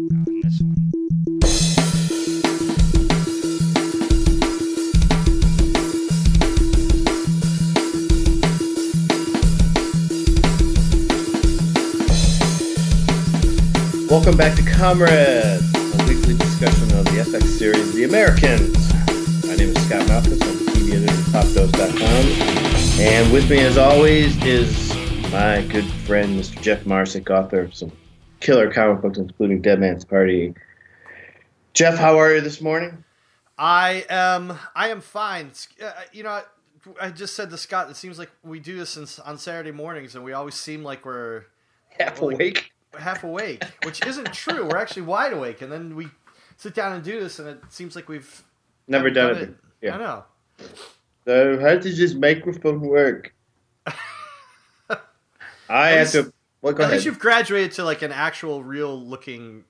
This one. Welcome back to Comrades, a weekly discussion of the FX series The Americans. My name is Scott Malthus. I'm the TV editor at TopDose.com. And with me, as always, is my good friend, Mr. Jeff Marsick, author of some killer comic books, including Dead Man's Party. Jeff, how are you this morning? I am fine. I just said to Scott, it seems like we do this on Saturday mornings, and we always seem like we're Half awake? Half awake, which isn't true. We're actually wide awake, and then we sit down and do this, and it seems like we've never done it. Yeah. I know. So how does this microphone work? At least you've graduated to like an actual, real-looking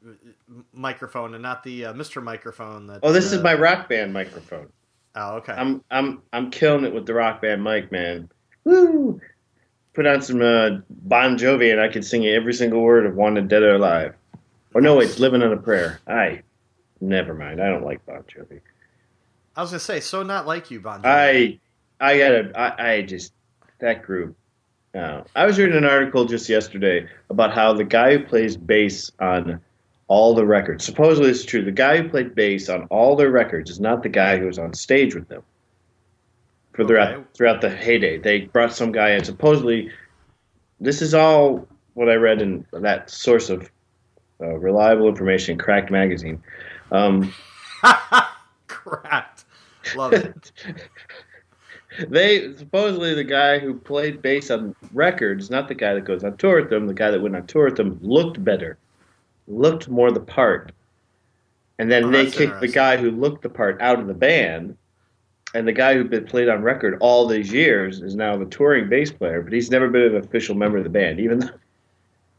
microphone, and not the Mr. Microphone. This is my Rock Band microphone. Oh, okay. I'm killing it with the Rock Band mic, man. Woo! Put on some Bon Jovi, and I can sing every single word of Wanted Dead or Alive. Or no, it's Living on a Prayer. Never mind. I don't like Bon Jovi. I was gonna say, so not like you, Bon Jovi. That group. I was reading an article just yesterday about how the guy who plays bass on all the records, supposedly it's true, the guy who played bass on all their records is not the guy who was on stage with them. Throughout the heyday, they brought some guy in. Supposedly, this is all what I read in that source of reliable information, Cracked Magazine. Cracked, love it. Supposedly the guy who played bass on records, not the guy that goes on tour with them. The guy that went on tour with them looked better, looked more the part, and then they kicked the guy who looked the part out of the band. And the guy who's been played on record all these years is now the touring bass player, but he's never been an official member of the band, even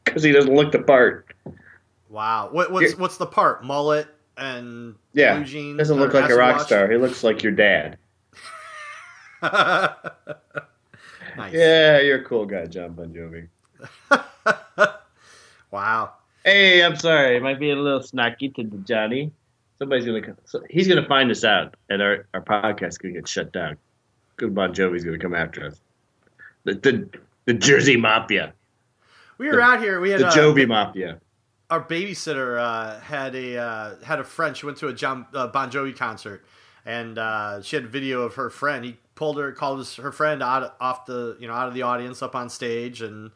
because he doesn't look the part. Wow, what's the part? Mullet and blue jeans. Doesn't look like a rock star. He looks like your dad. Nice. Yeah, you're a cool guy, John Bon Jovi. Wow. Hey, I'm sorry. It might be a little snarky to Johnny. He's gonna find us out, and our podcast is gonna get shut down. Good Bon Jovi's gonna come after us. The Jersey Mafia. We were out here. We had the Jovi Mafia. Our babysitter had a friend. She went to a Bon Jovi concert, and she had a video of her friend. He called her friend out of the audience up on stage, and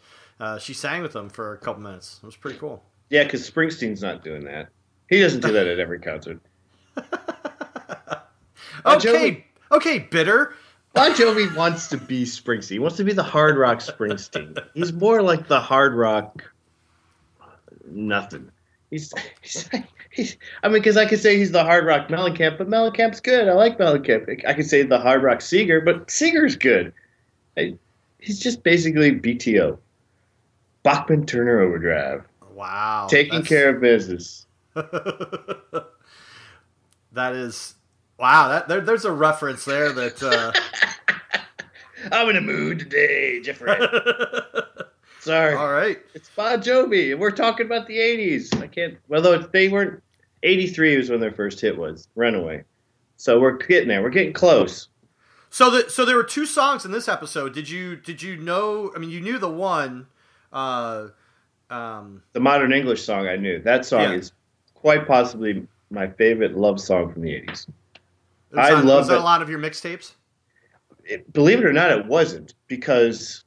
she sang with him for a couple minutes. It was pretty cool. Yeah, because Springsteen's not doing that. He doesn't do that at every concert. Okay, bitter. Bon Jovi wants to be Springsteen. He wants to be the hard rock Springsteen. He's more like the hard rock nothing. Because I could say he's the hard rock Mellencamp, but Mellencamp's good. I like Mellencamp. I could say the hard rock Seeger, but Seeger's good. He's just basically BTO. Bachman Turner Overdrive. Wow. Taking care of business. That is wow. There's a reference there that I'm in a mood today, Jeffrey. Sorry. All right. It's Bon Jovi, and we're talking about the '80s. I can't. Although they weren't. '83 was when their first hit was Runaway. So we're getting there. We're getting close. So there were two songs in this episode. Did you know? I mean, you knew the one. The Modern English song I knew. That song is quite possibly my favorite love song from the 80s. Was that a lot of your mixtapes? Believe it or not, it wasn't, because...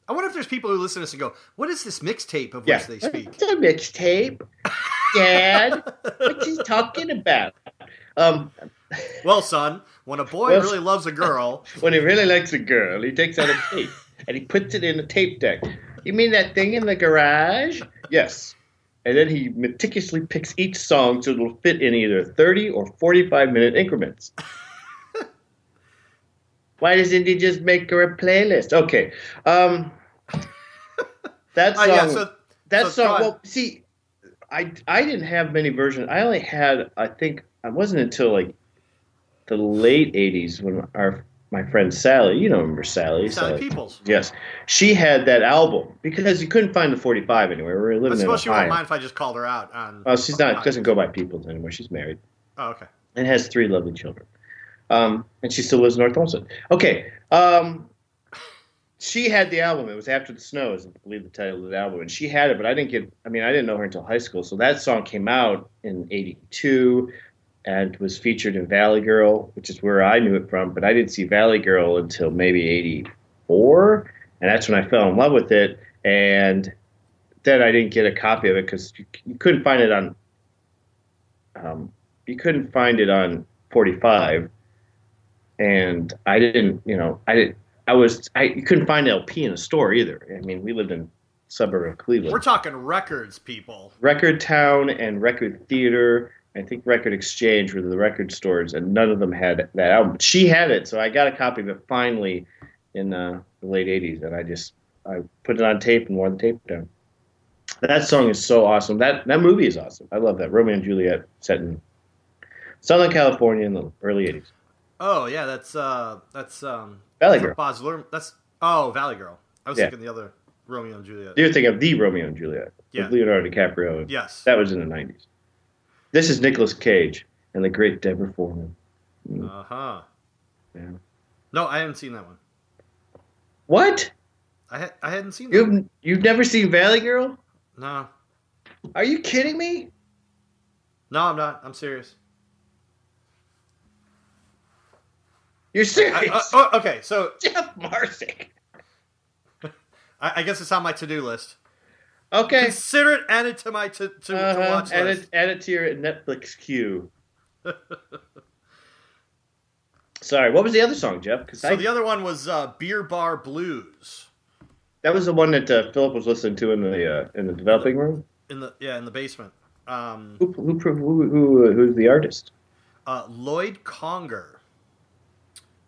I wonder if there's people who listen to this and go, what is this mixtape of which they speak? It's a mixtape. Dad, what's he talking about? Well, son, when a boy really loves a girl... When he really likes a girl, he takes out a tape, and he puts it in a tape deck. You mean that thing in the garage? Yes. And then he meticulously picks each song so it'll fit in either 30 or 45-minute increments. Why doesn't he just make her a playlist? Okay. That song. Well, see, I didn't have many versions. I only had, I think, it wasn't until like the late 80s when my friend Sally, you know, remember Sally? Sally Peoples. Yes. She had that album because you couldn't find the 45 anywhere. We were living in Ohio. I suppose she won't mind if I just called her out on... Well, she's not, doesn't go by Peoples anymore. She's married. Oh, okay. And has 3 lovely children. And she still lives in North Olmsted. Okay. She had the album. It was After the Snows, I believe the title of the album. And she had it, but I didn't know her until high school. So that song came out in 82 and was featured in Valley Girl, which is where I knew it from. But I didn't see Valley Girl until maybe 84. And that's when I fell in love with it. And then I didn't get a copy of it because you couldn't find it on 45. And I didn't, you couldn't find LP in a store either. I mean, we lived in a suburb of Cleveland. We're talking records, people. Record Town and Record Theater, I think Record Exchange were the record stores, and none of them had that album. She had it, so I got a copy of it finally in the late 80s, and I put it on tape and wore the tape down. That song is so awesome. That movie is awesome. I love that. Romeo and Juliet set in Southern California in the early 80s. Oh, yeah, that's Valley Girl. Valley Girl. I was thinking the other Romeo and Juliet. You're thinking of the Romeo and Juliet with Leonardo DiCaprio. Yes. That was in the 90s. This is Nicolas Cage and the great Deborah Foreman. Uh-huh. Yeah. No, I haven't seen that one. What? I hadn't seen that one. You've never seen Valley Girl? No. Are you kidding me? No, I'm not. I'm serious. You're serious? Okay, so... Jeff Marsick. I guess it's on my to-do list. Okay. Consider it added to my to watch list. Add it to your Netflix queue. Sorry, what was the other song, Jeff? The other one was Beer Bar Blues. That was the one that Philip was listening to in the developing room? In the basement. Who's the artist? Lloyd Conger.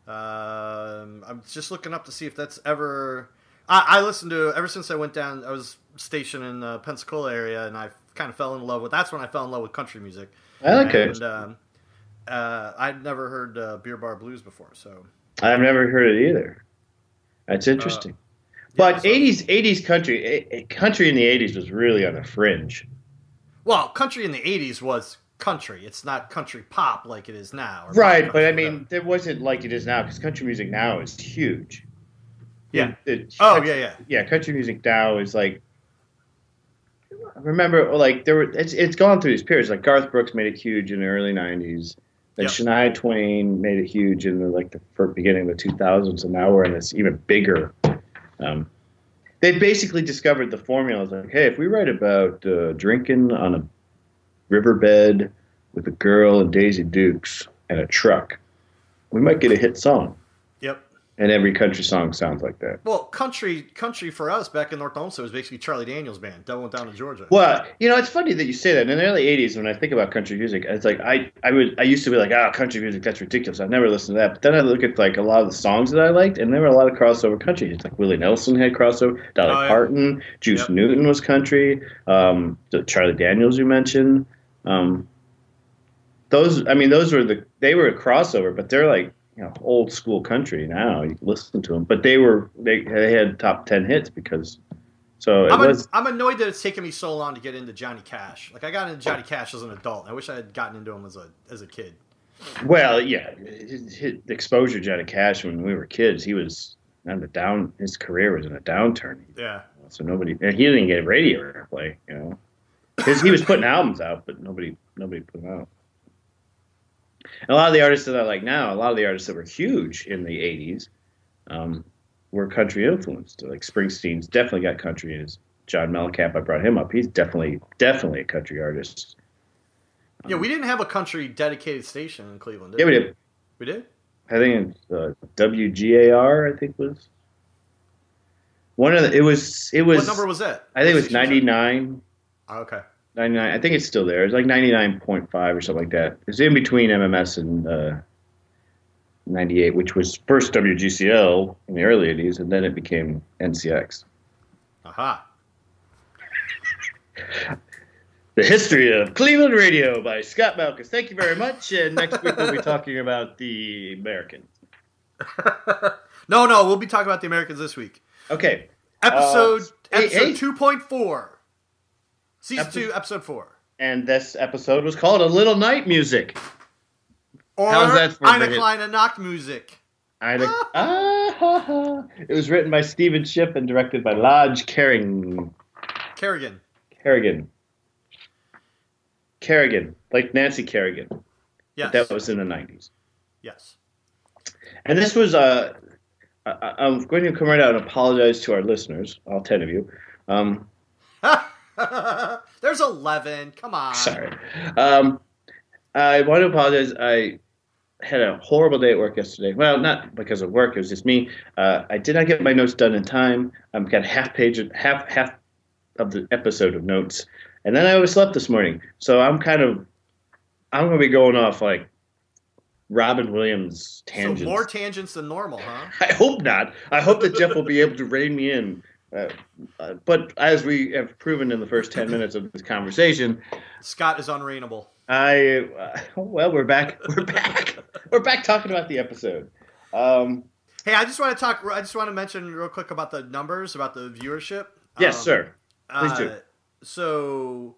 I'm just looking up to see if that's ever... I listened to, ever since I went down, I was stationed in the Pensacola area, and I kind of fell in love with, that's when I fell in love with country music. I like it. And I'd never heard Beer Bar Blues before, so... I've never heard it either. That's interesting. But 80s country in the 80s was really on the fringe. Well, country in the 80s was country. It's not country pop like it is now. Right, but I mean, it wasn't like it is now, because country music now is huge. Yeah. Yeah, country music now is like... I remember, like, it's gone through these periods. Like, Garth Brooks made it huge in the early 90s. Then Shania Twain made it huge in the beginning of the 2000s, and now we're in this even bigger... they basically discovered the formula. It's like, hey, if we write about drinking on a riverbed with a girl and Daisy Dukes and a truck, we might get a hit song. Yep. And every country song sounds like that. Well, country for us back in North Olmsted was basically Charlie Daniels' band, Devil Went Down to Georgia. Well, it's funny that you say that. In the early 80s, when I think about country music, it's like I used to be like, country music, that's ridiculous. I've never listened to that. But then I look at like a lot of the songs that I liked, and there were a lot of crossover country. It's like Willie Nelson had crossover, Dolly Parton, Juice Newton was country, Charlie Daniels you mentioned. Those were a crossover, but they're like, old school country now. You can listen to them, but they had top 10 hits because. So I'm annoyed that it's taken me so long to get into Johnny Cash. Like, I got into Johnny Cash as an adult. I wish I had gotten into him as a kid. Well, yeah, his exposure to Johnny Cash when we were kids, he was on the down. His career was in a downturn. Yeah. So he didn't get radio airplay. Because he was putting albums out, but nobody put them out. And a lot of the artists that I like now, a lot of the artists that were huge in the 80s were country influenced. Like Springsteen's definitely got country in his. John Mellencamp, I brought him up. He's definitely a country artist. Yeah, we didn't have a country dedicated station in Cleveland, did we? Yeah, we did. We did? I think WGAR, I think was. One of the, it was. What number was that? I think it was 99. Oh, okay. 99. I think it's still there. It's like 99.5 or something like that. It's in between MMS and 98, which was first WGCL in the early 80s, and then it became NCX. Aha. The History of Cleveland Radio by Scott Malkus. Thank you very much. And next week we'll be talking about the Americans. No, we'll be talking about the Americans this week. Okay. Episode hey. 2.4. Season 2, episode 4. And this episode was called A Little Night Music. Or How's that for Eine kleine Nachtmusik. It was written by Stephen Shipp and directed by Lodge Kerrigan. Like Nancy Kerrigan. Yes. That was in the 90s. Yes. And this was I'm going to come right out and apologize to our listeners, all 10 of you. There's 11. Come on. Sorry. I want to apologize. I had a horrible day at work yesterday. Well, not because of work. It was just me. I did not get my notes done in time. I've got half of the episode of notes. And then I overslept this morning. So I'm going to be going off like Robin Williams tangents. So more tangents than normal, huh? I hope not. I hope that Jeff will be able to rein me in. But as we have proven in the first 10 minutes of this conversation, Scott is unreignable. Well, we're back. We're back talking about the episode. Hey, I just want to mention real quick about the numbers, about the viewership. Yes, sir. Please do. So,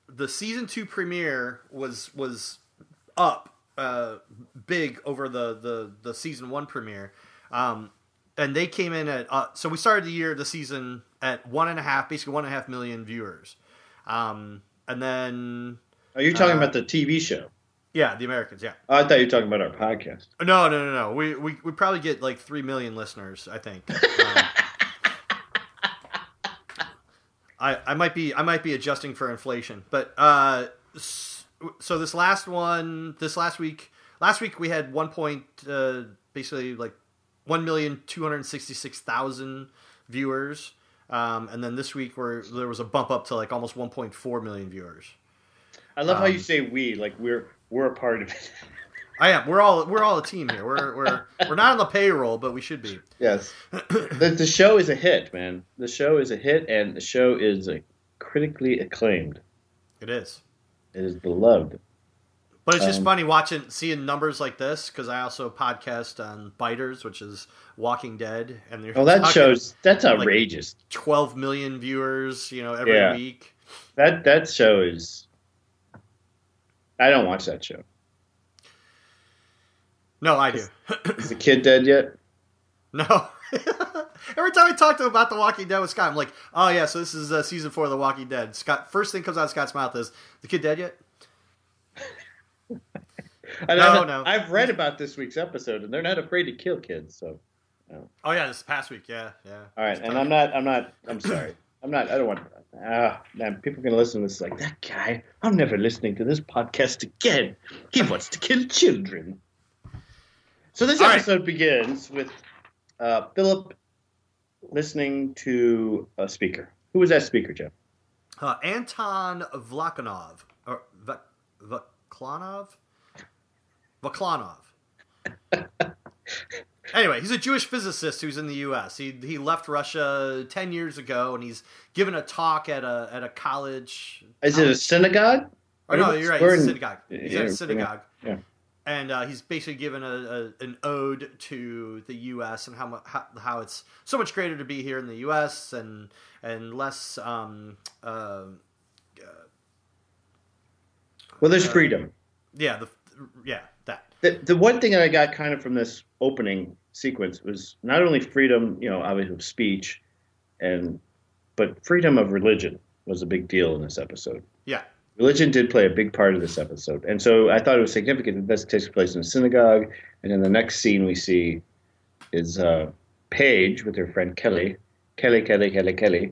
the season 2 premiere was up big over the season 1 premiere, and they came in at so we started the season at 1.5 million viewers, and then. Are you talking about the TV show? Yeah, the Americans. Yeah. Oh, I thought you were talking about our podcast. No. We probably get like 3 million listeners, I think. I might be adjusting for inflation, but so this last week we had basically like 1,266,000 viewers, and then this week there was a bump up to like almost 1.4 million viewers. I love how you say we, like we're a part of it. I am. We're all a team here. We're not on the payroll, but we should be. Yes. The show is a hit, man. The show is a hit, and the show is critically acclaimed. It is. It is beloved. But it's just funny seeing numbers like this, because I also podcast on Biters, which is Walking Dead, and that's outrageous. Like 12 million viewers, every week. That show is. I don't watch that show. No, I do. Is the kid dead yet? No. Every time I talk to him about The Walking Dead with Scott, I'm like, oh yeah, so this is season 4 of The Walking Dead. Scott, first thing comes out of Scott's mouth is, the kid dead yet? No. I've read about this week's episode, and they're not afraid to kill kids. So. No. Oh yeah, this past week, yeah. All right, and I'm sorry. I don't want. Man, people are gonna listen to this like, that guy. I'm never listening to this podcast again. He wants to kill children. So this episode begins with Philip listening to a speaker. Who was that speaker, Jeff? Anton Vlakhanov. Or Vaklanov? Vaklanov. Anyway, he's a Jewish physicist who's in the U.S. He left Russia 10 years ago, and he's given a talk at a college. Is it a synagogue? Oh, no, you're right. It's a synagogue. He's at a synagogue. Yeah. And he's basically given an ode to the U.S. and how it's so much greater to be here in the U.S. and less. Well, there's freedom. Yeah. That. The one thing that I got kind of from this opening sequence was not only freedom, obviously of speech, but freedom of religion was a big deal in this episode. Yeah. Religion did play a big part of this episode. And so I thought it was significant that this takes place in a synagogue. And then the next scene we see is Paige with her friend Kelly. Kelly. Kelly. Kelly.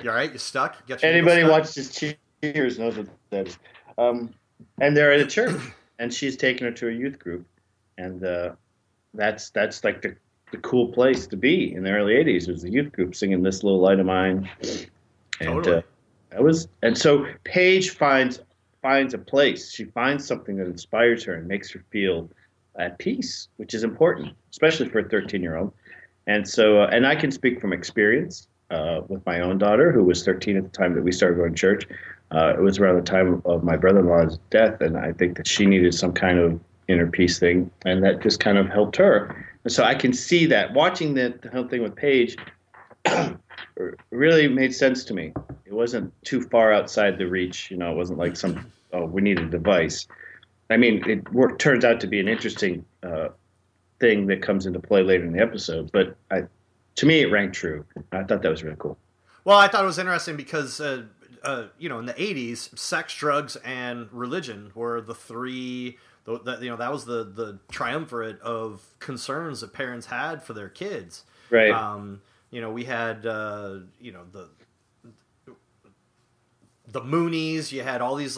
You all right? You stuck? Anybody who watches Cheers knows what that is. And they're at a church. And she's taking her to a youth group. And that's like the cool place to be in the early 80s. Was the youth group singing This Little Light of Mine. And totally. So Paige finds a place. She finds something that inspires her and makes her feel at peace, which is important, especially for a 13-year-old. And so, and I can speak from experience with my own daughter, who was 13 at the time that we started going to church. It was around the time of my brother-in-law's death, and I think that she needed some kind of inner peace thing, and that just kind of helped her. And so I can see that watching the whole thing with Paige really made sense to me. It wasn't too far outside the reach. It wasn't like we need a device. I mean, turns out to be an interesting thing that comes into play later in the episode, but to me, it rang true. I thought that was really cool. Well, I thought it was interesting because, in the 80s, sex, drugs, and religion were the three, that was the triumvirate of concerns that parents had for their kids. Right. We had, the Moonies. You had all these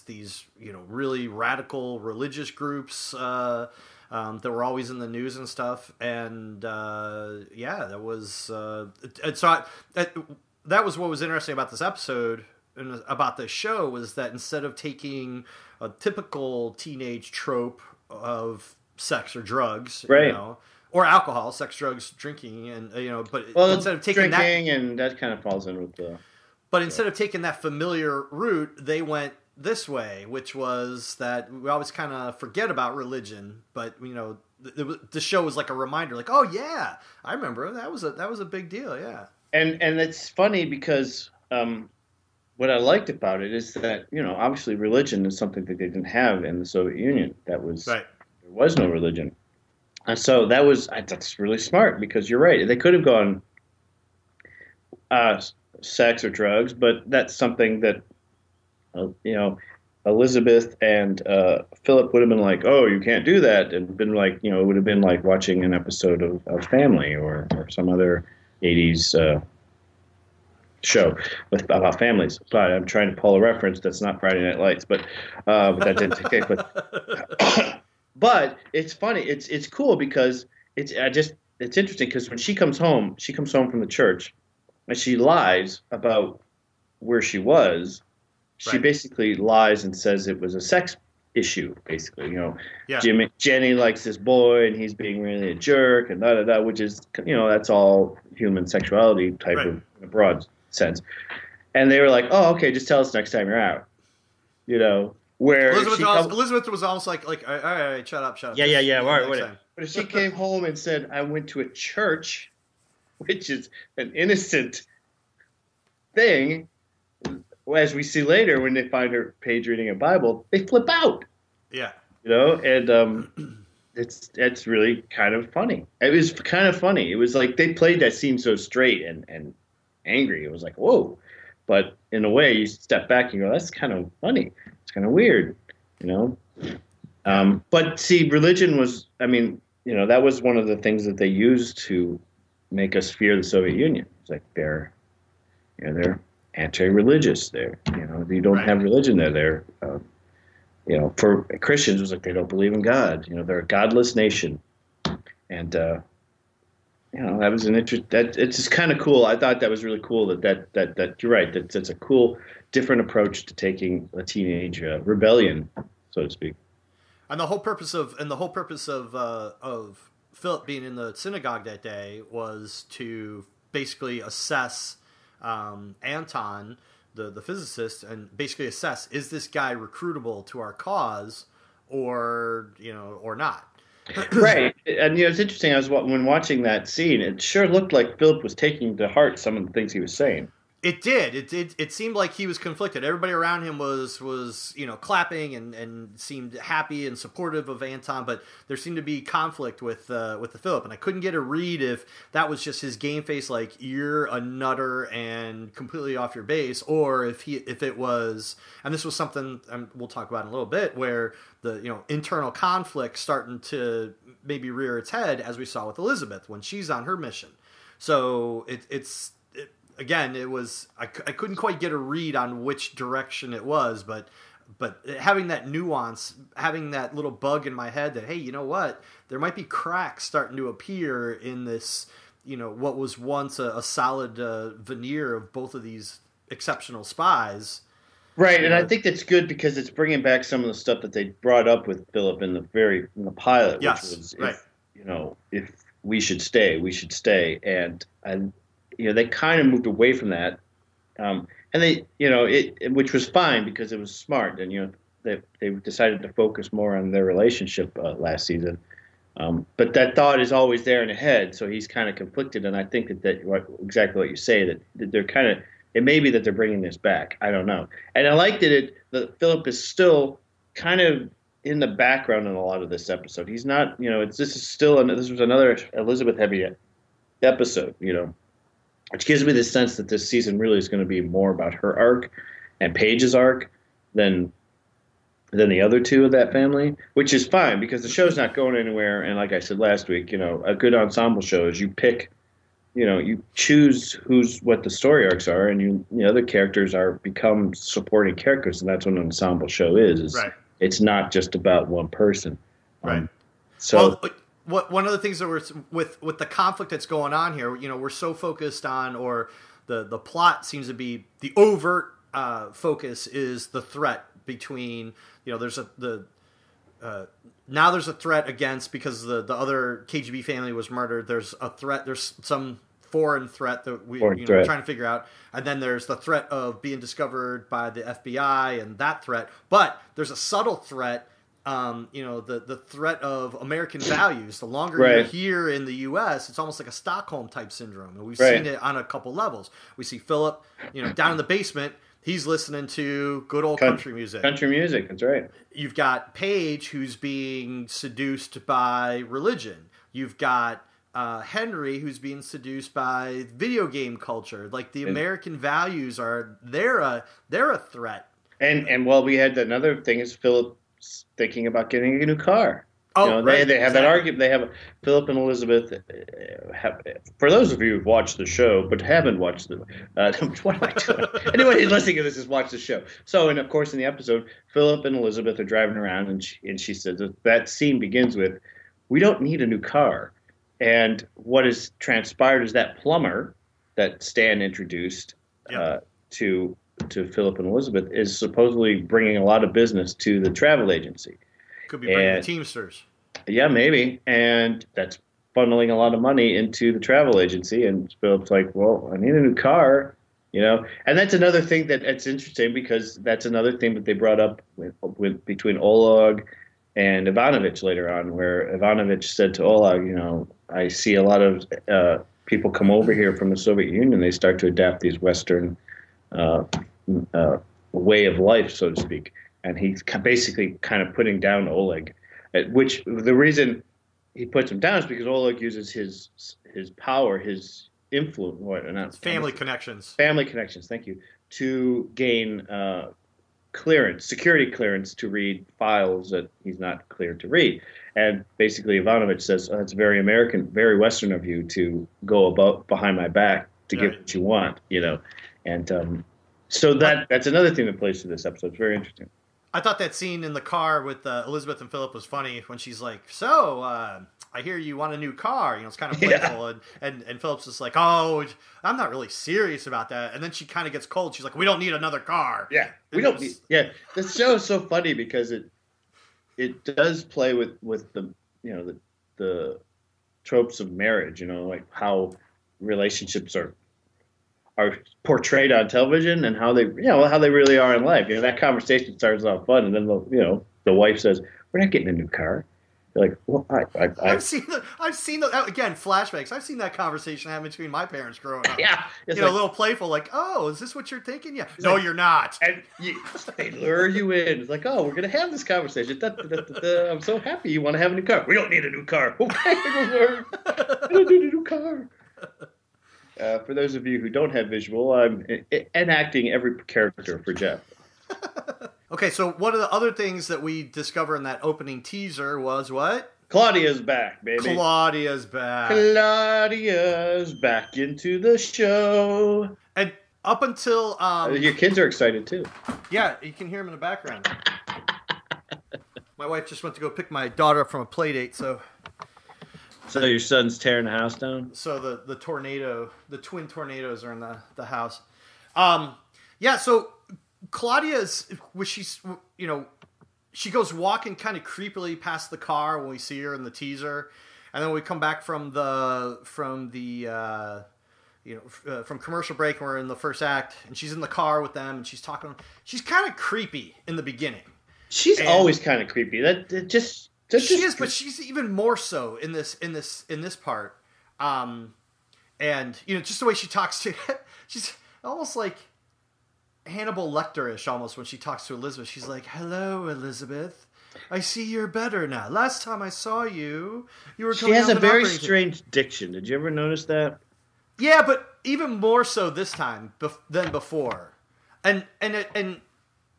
these really radical religious groups that were always in the news and stuff. And that was that was what was interesting about this episode and about this show, was that instead of taking a typical teenage trope of sex or drugs, right. Or alcohol, sex, drugs, drinking, and instead of taking drinking, and that kind of falls in with the. But instead of taking that familiar route, they went this way, which was that we always kind of forget about religion, but the show was like a reminder, like, oh yeah, I remember that was a big deal, yeah. And it's funny because what I liked about it is that obviously religion is something that they didn't have in the Soviet Union. That was right. There was no religion. And so that's really smart, because you're right. They could have gone sex or drugs, but that's something that, Elizabeth and Philip would have been like, oh, you can't do that. And been like, it would have been like watching an episode of Family or some other 80s show about families. But I'm trying to pull a reference that's not Friday Night Lights, but that didn't take place. But it's funny. It's cool because it's interesting, because when she comes home from the church, and she lies about where she was. She basically lies and says it was a sex issue. Basically, Jenny likes this boy and he's being really a jerk and which is that's all human sexuality type of, in a broad sense. And they were like, oh, okay, just tell us next time you're out. Where Elizabeth was almost like, all right, shut up. Yeah. All right, whatever. But if she came home and said, I went to a church, which is an innocent thing, as we see later when they find her Paige reading a Bible, they flip out. Yeah. And it's really kind of funny. It was kind of funny. It was like they played that scene so straight and angry. It was like, whoa. But in a way, you step back and you go, that's kind of funny. It's kind of weird, But see, religion was, that was one of the things that they used to make us fear the Soviet Union. It's like they're anti-religious. You don't have religion there. They're, for Christians, it was like they don't believe in God. They're a godless nation, and that was an it's just kind of cool. I thought that was really cool. That you're right. That's a cool, different approach to taking a teenage rebellion, so to speak. And the whole purpose of Philip being in the synagogue that day was to basically assess Anton, the physicist, and basically assess, is this guy recruitable to our cause or not? Right. And it's interesting, when watching that scene, it sure looked like Philip was taking to heart some of the things he was saying. It did. It seemed like he was conflicted. Everybody around him was clapping and seemed happy and supportive of Anton, but there seemed to be conflict with the Philip, and I couldn't get a read if that was just his game face, like you're a nutter and completely off your base, or if it was, and this was something we'll talk about in a little bit, where the internal conflict starting to maybe rear its head, as we saw with Elizabeth when she's on her mission. So again, it was I couldn't quite get a read on which direction it was, but having that nuance, having that little bug in my head that, hey, you know what, there might be cracks starting to appear in this, what was once a solid veneer of both of these exceptional spies. Right, and I think that's good because it's bringing back some of the stuff that they brought up with Philip in the pilot, which was, if we should stay, we should stay, and they kind of moved away from that And they, which was fine because it was smart, and they decided to focus more on their relationship last season. But that thought is always there in the head, so he's kind of conflicted. And I think exactly what you say, that they're kind of, it may be that they're bringing this back. I don't know. And I like that Philip is still kind of in the background in a lot of this episode. He's not, this was another Elizabeth heavy episode, which gives me the sense that this season really is going to be more about her arc and Paige's arc than the other two of that family, which is fine because the show's not going anywhere. And like I said last week, a good ensemble show is you pick, you choose what the story arcs are, and the other characters become supporting characters, and that's what an ensemble show is. Right. It's not just about one person. Right. So. One of the things that we're with the conflict that's going on here, we're so focused on, or the plot seems to be the overt focus is the threat between, now there's a threat against, because the other KGB family was murdered. There's a threat. There's some foreign threat that we're trying to figure out, and then there's the threat of being discovered by the FBI and that threat. But there's a subtle threat. The threat of American values. The longer you're here in the U.S., it's almost like a Stockholm type syndrome, and we've seen it on a couple levels. We see Philip, down in the basement. He's listening to good old country music. Country music, that's right. You've got Paige, who's being seduced by religion. You've got Henry, who's being seduced by video game culture. Like the American values they're a threat. And we had another thing is Philip thinking about getting a new car. Oh, they have that argument. They have Philip and Elizabeth. For those of you who've watched the show but haven't watched what am I doing? Anybody listening to this has watched the show. So, and of course, in the episode, Philip and Elizabeth are driving around, and she says that scene begins with, "We don't need a new car." And what has transpired is that plumber that Stan introduced to Philip and Elizabeth is supposedly bringing a lot of business to the travel agency. Could be bringing the Teamsters. Yeah, maybe. And that's funneling a lot of money into the travel agency. And Philip's like, well, I need a new car, And that's another thing that's interesting, because that's another thing that they brought up with between Oleg and Ivanovich later on, where Ivanovich said to Oleg, I see a lot of people come over here from the Soviet Union. They start to adapt these Western way of life, so to speak. And he's basically kind of putting down Oleg, which the reason he puts him down is because Oleg uses his power, his influence, family connections. Family connections, thank you, to gain security clearance to read files that he's not cleared to read. And basically Ivanovich says, it's very American, very Western of you to go behind my back to get what you want, And so that's another thing that plays to this episode. It's very interesting. I thought that scene in the car with Elizabeth and Philip was funny when she's like, so, I hear you want a new car. It's kind of playful. And Philip's just like, oh, I'm not really serious about that. And then she kind of gets cold. She's like, we don't need another car. Yeah, this show is so funny because it does play with the tropes of marriage, like how relationships are portrayed on television and how they really are in life. That conversation starts off fun, and then the wife says, "We're not getting a new car." You're like, well, I've seen the again flashbacks. I've seen that conversation happen between my parents growing up. Yeah, a little playful, like, "Oh, is this what you're thinking?" Yeah, no, you're not. And they lure you in. It's like, "Oh, we're gonna have this conversation. I'm so happy you want to have a new car. We don't need a new car. Okay, I don't need a new car." For those of you who don't have visual, I'm enacting every character for Jeff. Okay, so one of the other things that we discover in that opening teaser was what? Claudia's back, baby. Claudia's back. Claudia's back into the show. And up until... your kids are excited, too. Yeah, you can hear them in the background. My wife just went to go pick my daughter up from a play date, so... So your son's tearing the house down? So the twin tornadoes are in the house. So Claudia's, she goes walking kind of creepily past the car when we see her in the teaser, and then we come back from the from commercial break, and we're in the first act, and she's in the car with them, and she's talking. She's kind of creepy in the beginning. She's always kind of creepy. She is, but she's even more so in this part. And just the way she talks to, she's almost like Hannibal Lecter-ish almost when she talks to Elizabeth. She's like, "Hello, Elizabeth. I see you're better now. Last time I saw you, you were coming." She has a very strange diction. Did you ever notice that? Yeah, but even more so this time than before. And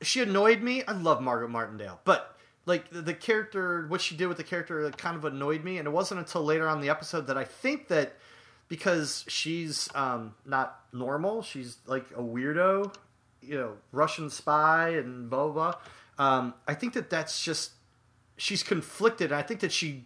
she annoyed me. I love Margaret Martindale, but like the character, what she did with the character kind of annoyed me. And it wasn't until later on in the episode that I think that because she's not normal, she's like a weirdo, Russian spy and blah, blah, blah. I think that's just, she's conflicted. I think that she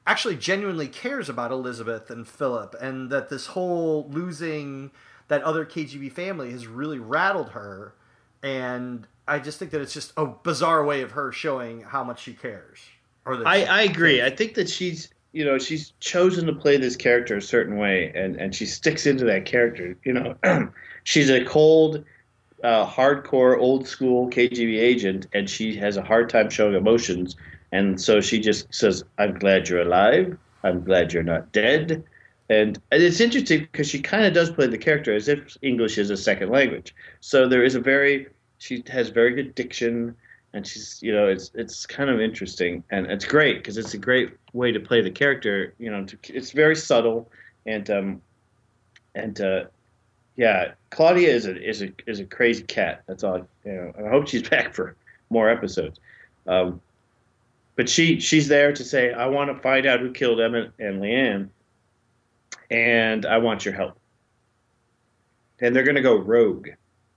actually genuinely cares about Elizabeth and Philip, and that this whole losing that other KGB family has really rattled her. And I just think that it's just a bizarre way of her showing how much she cares. I agree. I think that she's chosen to play this character a certain way, and she sticks into that character. She's a cold, hardcore, old school KGB agent, and she has a hard time showing emotions. And so she just says, "I'm glad you're alive. I'm glad you're not dead." And it's interesting because she kind of does play the character as if English is a second language. So there is she has very good diction, and she's, it's kind of interesting, and it's great because it's a great way to play the character. It's very subtle, and yeah, Claudia is a crazy cat. That's all. And I hope she's back for more episodes. But she's there to say, "I want to find out who killed Emmett and Leanne, and I want your help." And they're going to go rogue.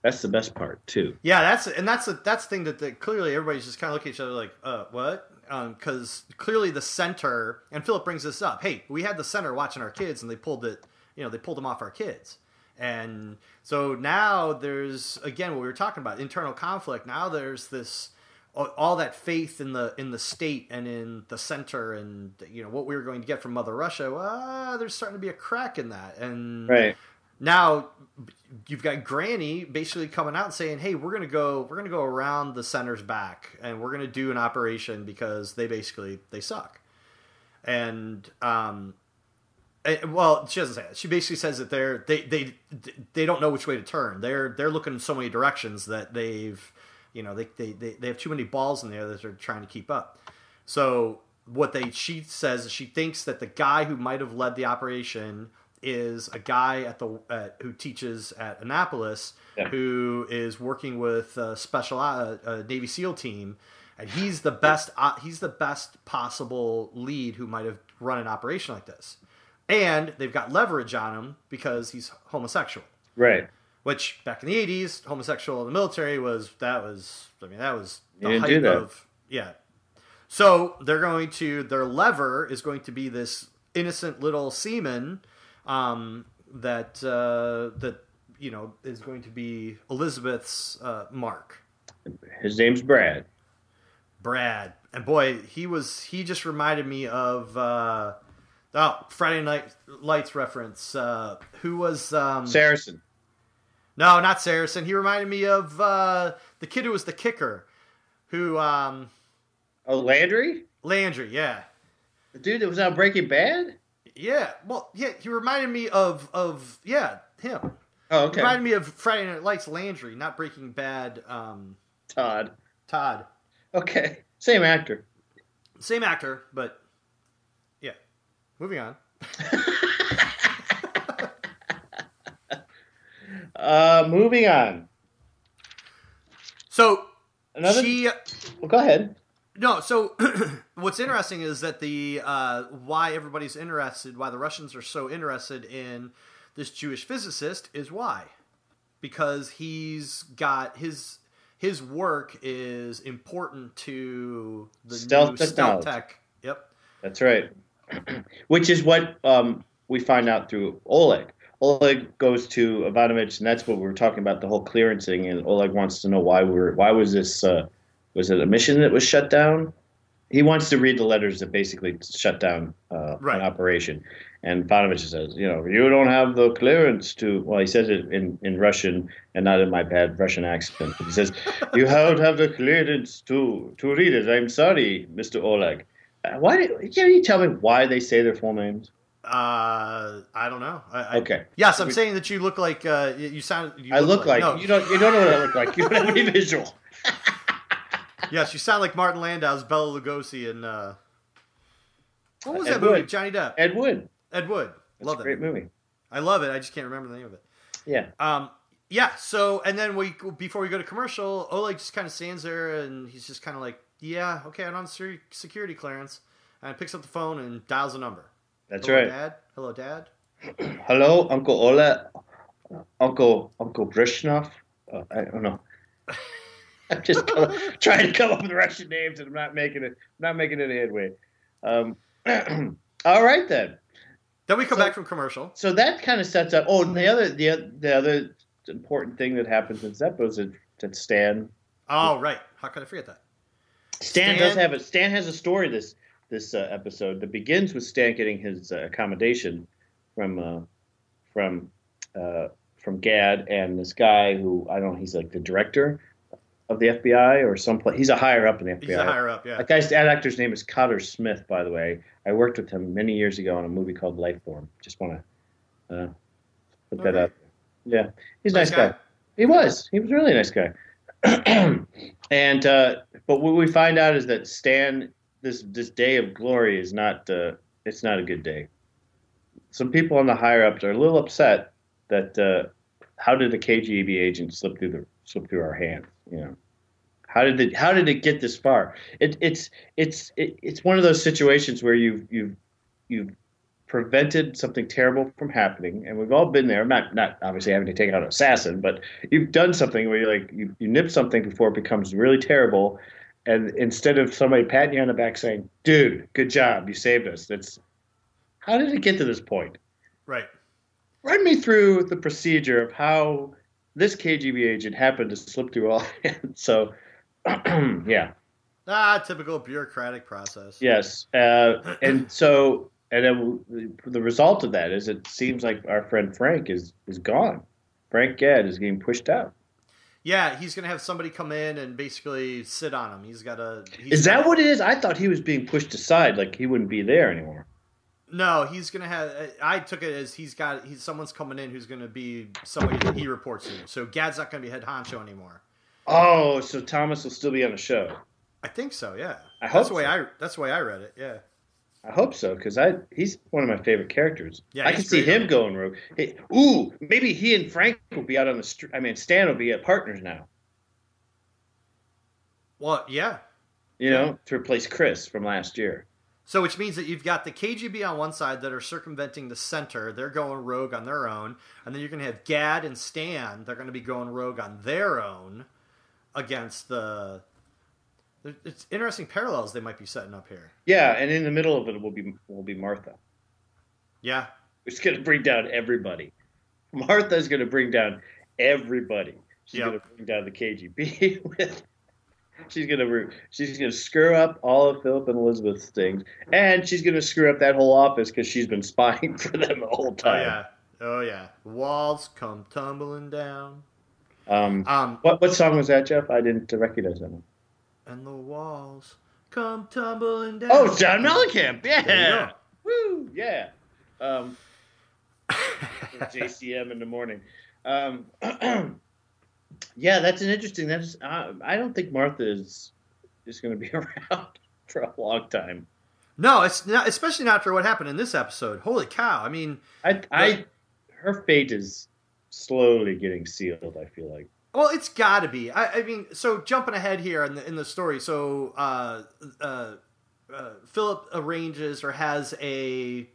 That's the best part too. Yeah, that's the thing that clearly everybody's just kind of looking at each other like, what? Because clearly the center, and Philip brings this up. Hey, we had the center watching our kids, and they pulled them off our kids. And so now there's, again, what we were talking about, internal conflict. Now there's this, all that faith in the state and in the center, and what we were going to get from Mother Russia. There's starting to be a crack in that, and right now you've got Granny basically coming out and saying, "Hey, we're gonna go around the center's back, and we're gonna do an operation because they suck." And well, she doesn't say that. She basically says that they don't know which way to turn. They're looking in so many directions that they've. They have too many balls in there that they're trying to keep up. So she says is she thinks that the guy who might have led the operation is a guy who teaches at Annapolis, who is working with a special Navy SEAL team, and he's the best possible lead who might have run an operation like this. And they've got leverage on him because he's homosexual. Right. Which back in the 80s, homosexual in the military was the you height of, yeah. So their lever is going to be this innocent little seaman that is going to be Elizabeth's Mark. His name's Brad. And boy, he just reminded me of Friday Night Lights reference. Who was Saracen? No, not Saracen. He reminded me of the kid who was the kicker. Who? Landry? Landry, yeah. The dude that was on Breaking Bad? Yeah. Well, yeah. He reminded me of him. Oh, okay. He reminded me of Friday Night Lights Landry, not Breaking Bad. Todd. Okay. Same actor, but yeah. Moving on. Moving on. So go ahead. No, so what's interesting is that why everybody's interested, why the Russians are so interested in this Jewish physicist is why, because he's got his work is important to the stealth tech. Yep, that's right. Which is what we find out through Oleg. Oleg goes to Ivanovich, and that's what we were talking about, the whole clearance thing. And Oleg wants to know why was this? Was it a mission that was shut down? he wants to read the letters that basically shut down an operation. And Panovich says, you don't have the clearance to. Well, he says it in Russian and not in my bad Russian accent. He says, you don't have the clearance to read it. I'm sorry, Mr. Oleg. Can you tell me why they say their full names? I don't know. Okay. Yes, I'm saying that you look like you sound. I look like no. You don't know what I look like. You don't have any visual. Yes, you sound like Martin Landau's Bela Lugosi in what was that Wood. movie? Johnny Depp. Ed Wood. Love that great movie. I love it. I just can't remember the name of it. Yeah. Yeah. So, and then before we go to commercial, Oleg just kind of stands there and he's just kind of like, yeah, okay, I'm on security clearance, and picks up the phone and dials a number. That's Hello, right. Dad. Hello, Dad. Hello, Uncle Oleg. Uncle Brishnov. I don't know. I'm just trying to come up with Russian names, and I'm not making it. Not making any headway. All right then. Then we come back from commercial. So that kind of sets up. Oh, and the other important thing that happens in Zeppo is that Stan. Oh right, how could I forget that? Stan does have it. Stan has a story this episode that begins with Stan getting his accommodation from Gad and this guy who I don't know. He's like the director of the FBI or someplace. He's a higher up in the FBI. He's a higher up, yeah. That actor's name is Cotter Smith, by the way. I worked with him many years ago on a movie called Lifeform. Just want to put that out there. Yeah, he's a nice guy. He was a really nice guy. And but what we find out is that Stan, this day of glory is not. It's not a good day. Some people on the higher ups are a little upset that how did a KGB agent slip through our hands? How did it get this far? It's one of those situations where you've prevented something terrible from happening, and we've all been there. Not obviously having to take out an assassin, but you've done something where you nip something before it becomes really terrible, and instead of somebody patting you on the back saying, "Dude, good job, you saved us," how did it get to this point? Right. Run me through the procedure of how this KGB agent happened to slip through all hands. So, yeah. Typical bureaucratic process. Yes. And then the result of that is it seems like our friend Frank is gone. Frank Gad is getting pushed out. Yeah, he's going to have somebody come in and basically sit on him. Is that what it is? I thought he was being pushed aside, like he wouldn't be there anymore. No, he's going to have. I took it as someone's coming in who's going to be somebody that he reports to. So Gad's not going to be head honcho anymore. Oh, so Thomas will still be on the show. I think so. Yeah. That's the way I read it. Yeah. I hope so because he's one of my favorite characters. Yeah, I can see him going rogue. Hey, maybe he and Frank will be out on the street. I mean, Stan will be partners now. Well, yeah. To replace Chris from last year. So which means that you've got the KGB on one side that are circumventing the center. They're going rogue on their own. And then you're going to have Gad and Stan. They're going to be going rogue on their own against the... It's interesting parallels they might be setting up here. Yeah, and in the middle of it will be Martha. Yeah. It's going to bring down everybody. Martha's going to bring down everybody. She's going to bring down the KGB with... She's gonna screw up all of Philip and Elizabeth's things, and she's gonna screw up that whole office because she's been spying for them the whole time. Oh yeah. Walls come tumbling down. What song was that, Jeff? I didn't recognize that one. And the walls come tumbling down. Oh, John Mellencamp. Yeah. Woo. Yeah. JCM in the morning. Yeah, that's an interesting. I don't think Martha is going to be around for a long time. No, it's not, especially not after what happened in this episode. Holy cow! I mean, her fate is slowly getting sealed. I feel like. Well, it's got to be. I mean, so jumping ahead here in the story. So Philip arranges or has a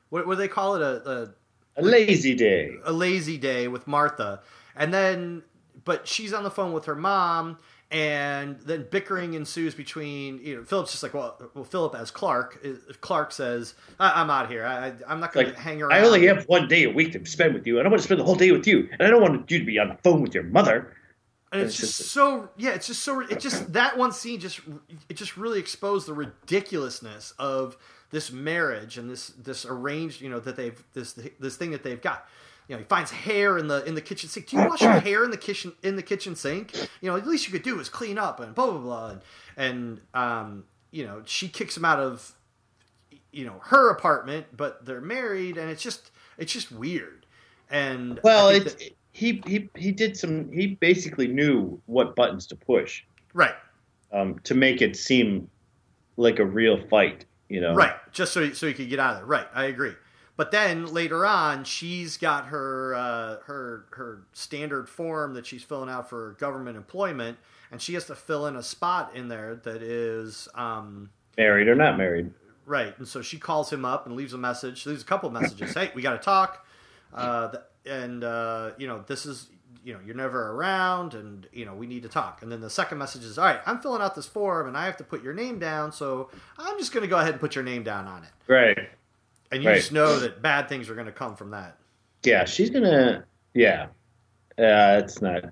what do they call it a lazy day. A lazy day with Martha, and then. But she's on the phone with her mom, and then bickering ensues between, Philip's just like, well, Philip as Clark. Clark says, I'm out here. I'm not going to hang around. I only have one day a week to spend with you. I don't want to spend the whole day with you. And I don't want you to be on the phone with your mother. And it's just so, it just, that one scene just really exposed the ridiculousness of this marriage and this arranged, this thing that they've got. He finds hair in the kitchen sink. Do you wash your hair in the kitchen sink? At least you could do is clean up and blah, blah, blah. And she kicks him out of, her apartment, but they're married, and it's just weird. And he basically knew what buttons to push. Right. To make it seem like a real fight, Right. Just so he could get out of there. Right. I agree. But then later on, she's got her standard form that she's filling out for government employment, and she has to fill in a spot in there that is married or not married. Right. And so she calls him up and leaves a message. She leaves a couple of messages. Hey, we got to talk. This is, you're never around, and, we need to talk. And then the second message is, all right, I'm filling out this form, and I have to put your name down, so I'm just going to go ahead and put your name down on it. Right. And you just know that bad things are going to come from that. Yeah, she's going to, yeah. It's not.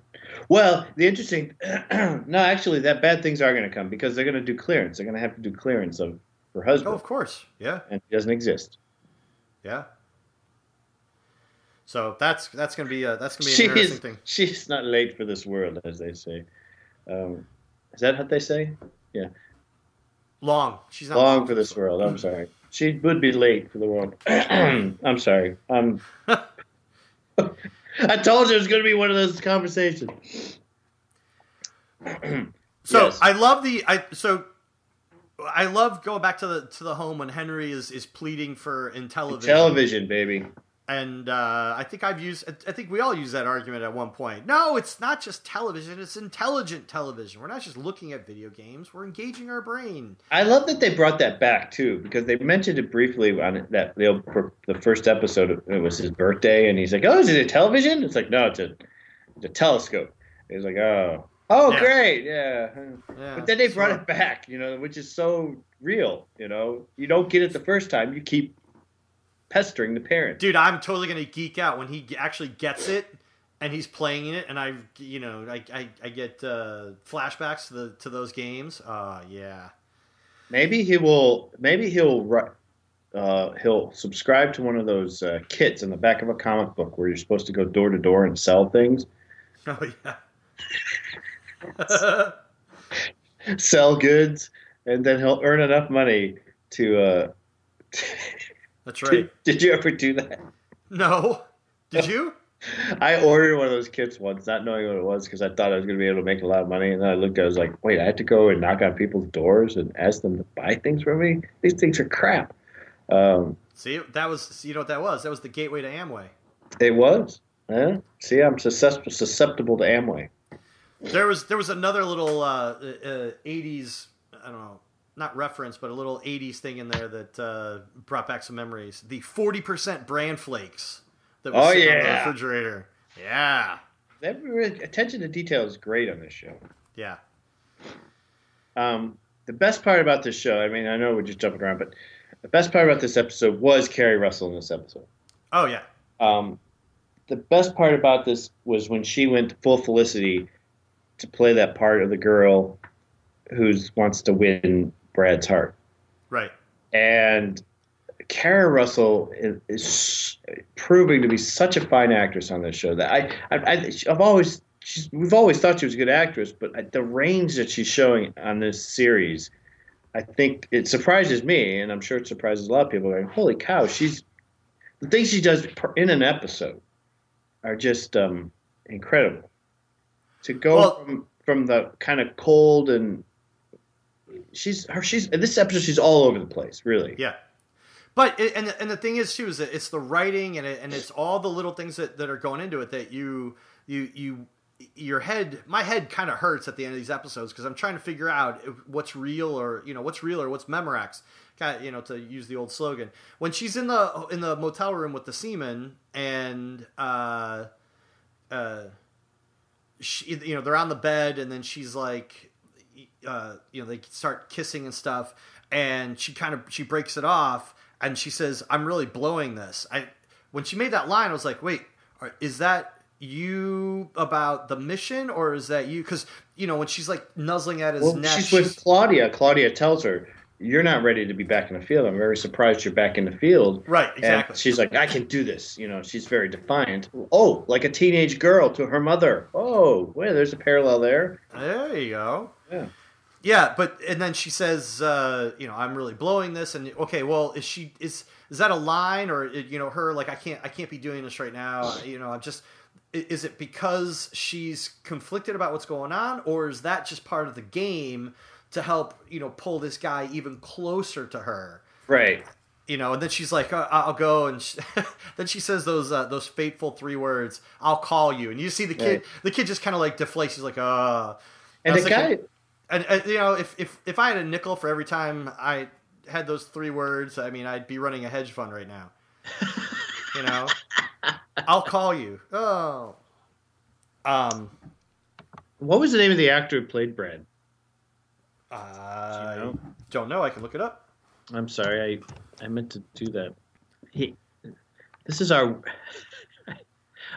Well, the interesting, no, actually, that bad things are going to come, because they're going to do clearance. They're going to have to do clearance of her husband. Oh, of course, yeah. And he doesn't exist. Yeah. So that's going to be an interesting thing. She's not late for this world, as they say. Is that what they say? Yeah. Long. She's not long for this world. I'm sorry. She would be late for the world. I'm sorry. I told you it was going to be one of those conversations. So yes. I love going back to the home when Henry is pleading for Intellivision. Television, baby. And I think we all use that argument at one point. No, it's not just television; it's intelligent television. We're not just looking at video games; we're engaging our brain. I love that they brought that back too, because they mentioned it briefly on the first episode. It was his birthday, and he's like, "Oh, is it a television?" It's like, "No, it's a telescope." He's like, "Oh, yeah. Great, yeah." But then they brought it back, which is so real. You don't get it the first time; you keep pestering the parent. Dude, I'm totally gonna geek out when he actually gets it and he's playing it, and I get flashbacks to those games. Yeah. Maybe he'll subscribe to one of those kits in the back of a comic book where you're supposed to go door to door and sell things. Oh yeah. Sell goods, and then he'll earn enough money to. That's right. Did you ever do that? No. Did you? I ordered one of those kits once, not knowing what it was, because I thought I was going to be able to make a lot of money. And then I looked at it, I was like, wait, I had to go and knock on people's doors and ask them to buy things from me? These things are crap. See, that was, you know what that was? That was the gateway to Amway. It was. Yeah. See, I'm susceptible to Amway. There was another little 80s, I don't know, not reference, but a little 80s thing in there that brought back some memories. The 40% bran flakes that was sitting on the refrigerator. Yeah. Attention to detail is great on this show. Yeah. The best part about this show, I mean, I know we're just jumping around, but the best part about this episode was Carrie Russell in this episode. Oh, yeah. The best part about this was when she went full Felicity to play that part of the girl who wants to win Brad's heart. Right. And Carrie Russell is proving to be such a fine actress on this show that we've always thought she was a good actress, but the range that she's showing on this series, I think it surprises me, and I'm sure it surprises a lot of people. Going, holy cow, the things she does in an episode are just incredible. To go from the kind of cold and she's in this episode, she's all over the place, really. Yeah. But and the thing is too is that it's the writing and it's all the little things that are going into it that my head kind of hurts at the end of these episodes because I'm trying to figure out what's real or what's Memorex, to use the old slogan. When she's in the motel room with the seaman and they're on the bed and then she's like they start kissing and stuff and she breaks it off. And she says, "I'm really blowing this." When she made that line, I was like, "Wait, is that you about the mission, or is that you? Because when she's like nuzzling at his neck, she's with Claudia. Claudia tells her, "You're not ready to be back in the field. I'm very surprised you're back in the field." Right, exactly. And she's like, "I can do this." She's very defiant. Oh, like a teenage girl to her mother. Oh, wait, there's a parallel there. There you go. Yeah. Yeah, and then she says, I'm really blowing this, and okay, well, is that a line, or her like I can't be doing this right now, I'm just, is it because she's conflicted about what's going on, or is that just part of the game to help pull this guy even closer to her? Right. And then she's like, I'll go, and then she says those fateful 3 words, "I'll call you," and you see the kid, just kind of like deflates. He's like, and the guy. And if I had a nickel for every time I had those 3 words, I mean, I'd be running a hedge fund right now. I'll call you. Oh. What was the name of the actor who played Brad? Don't know. I can look it up. I'm sorry. I meant to do that. This is our.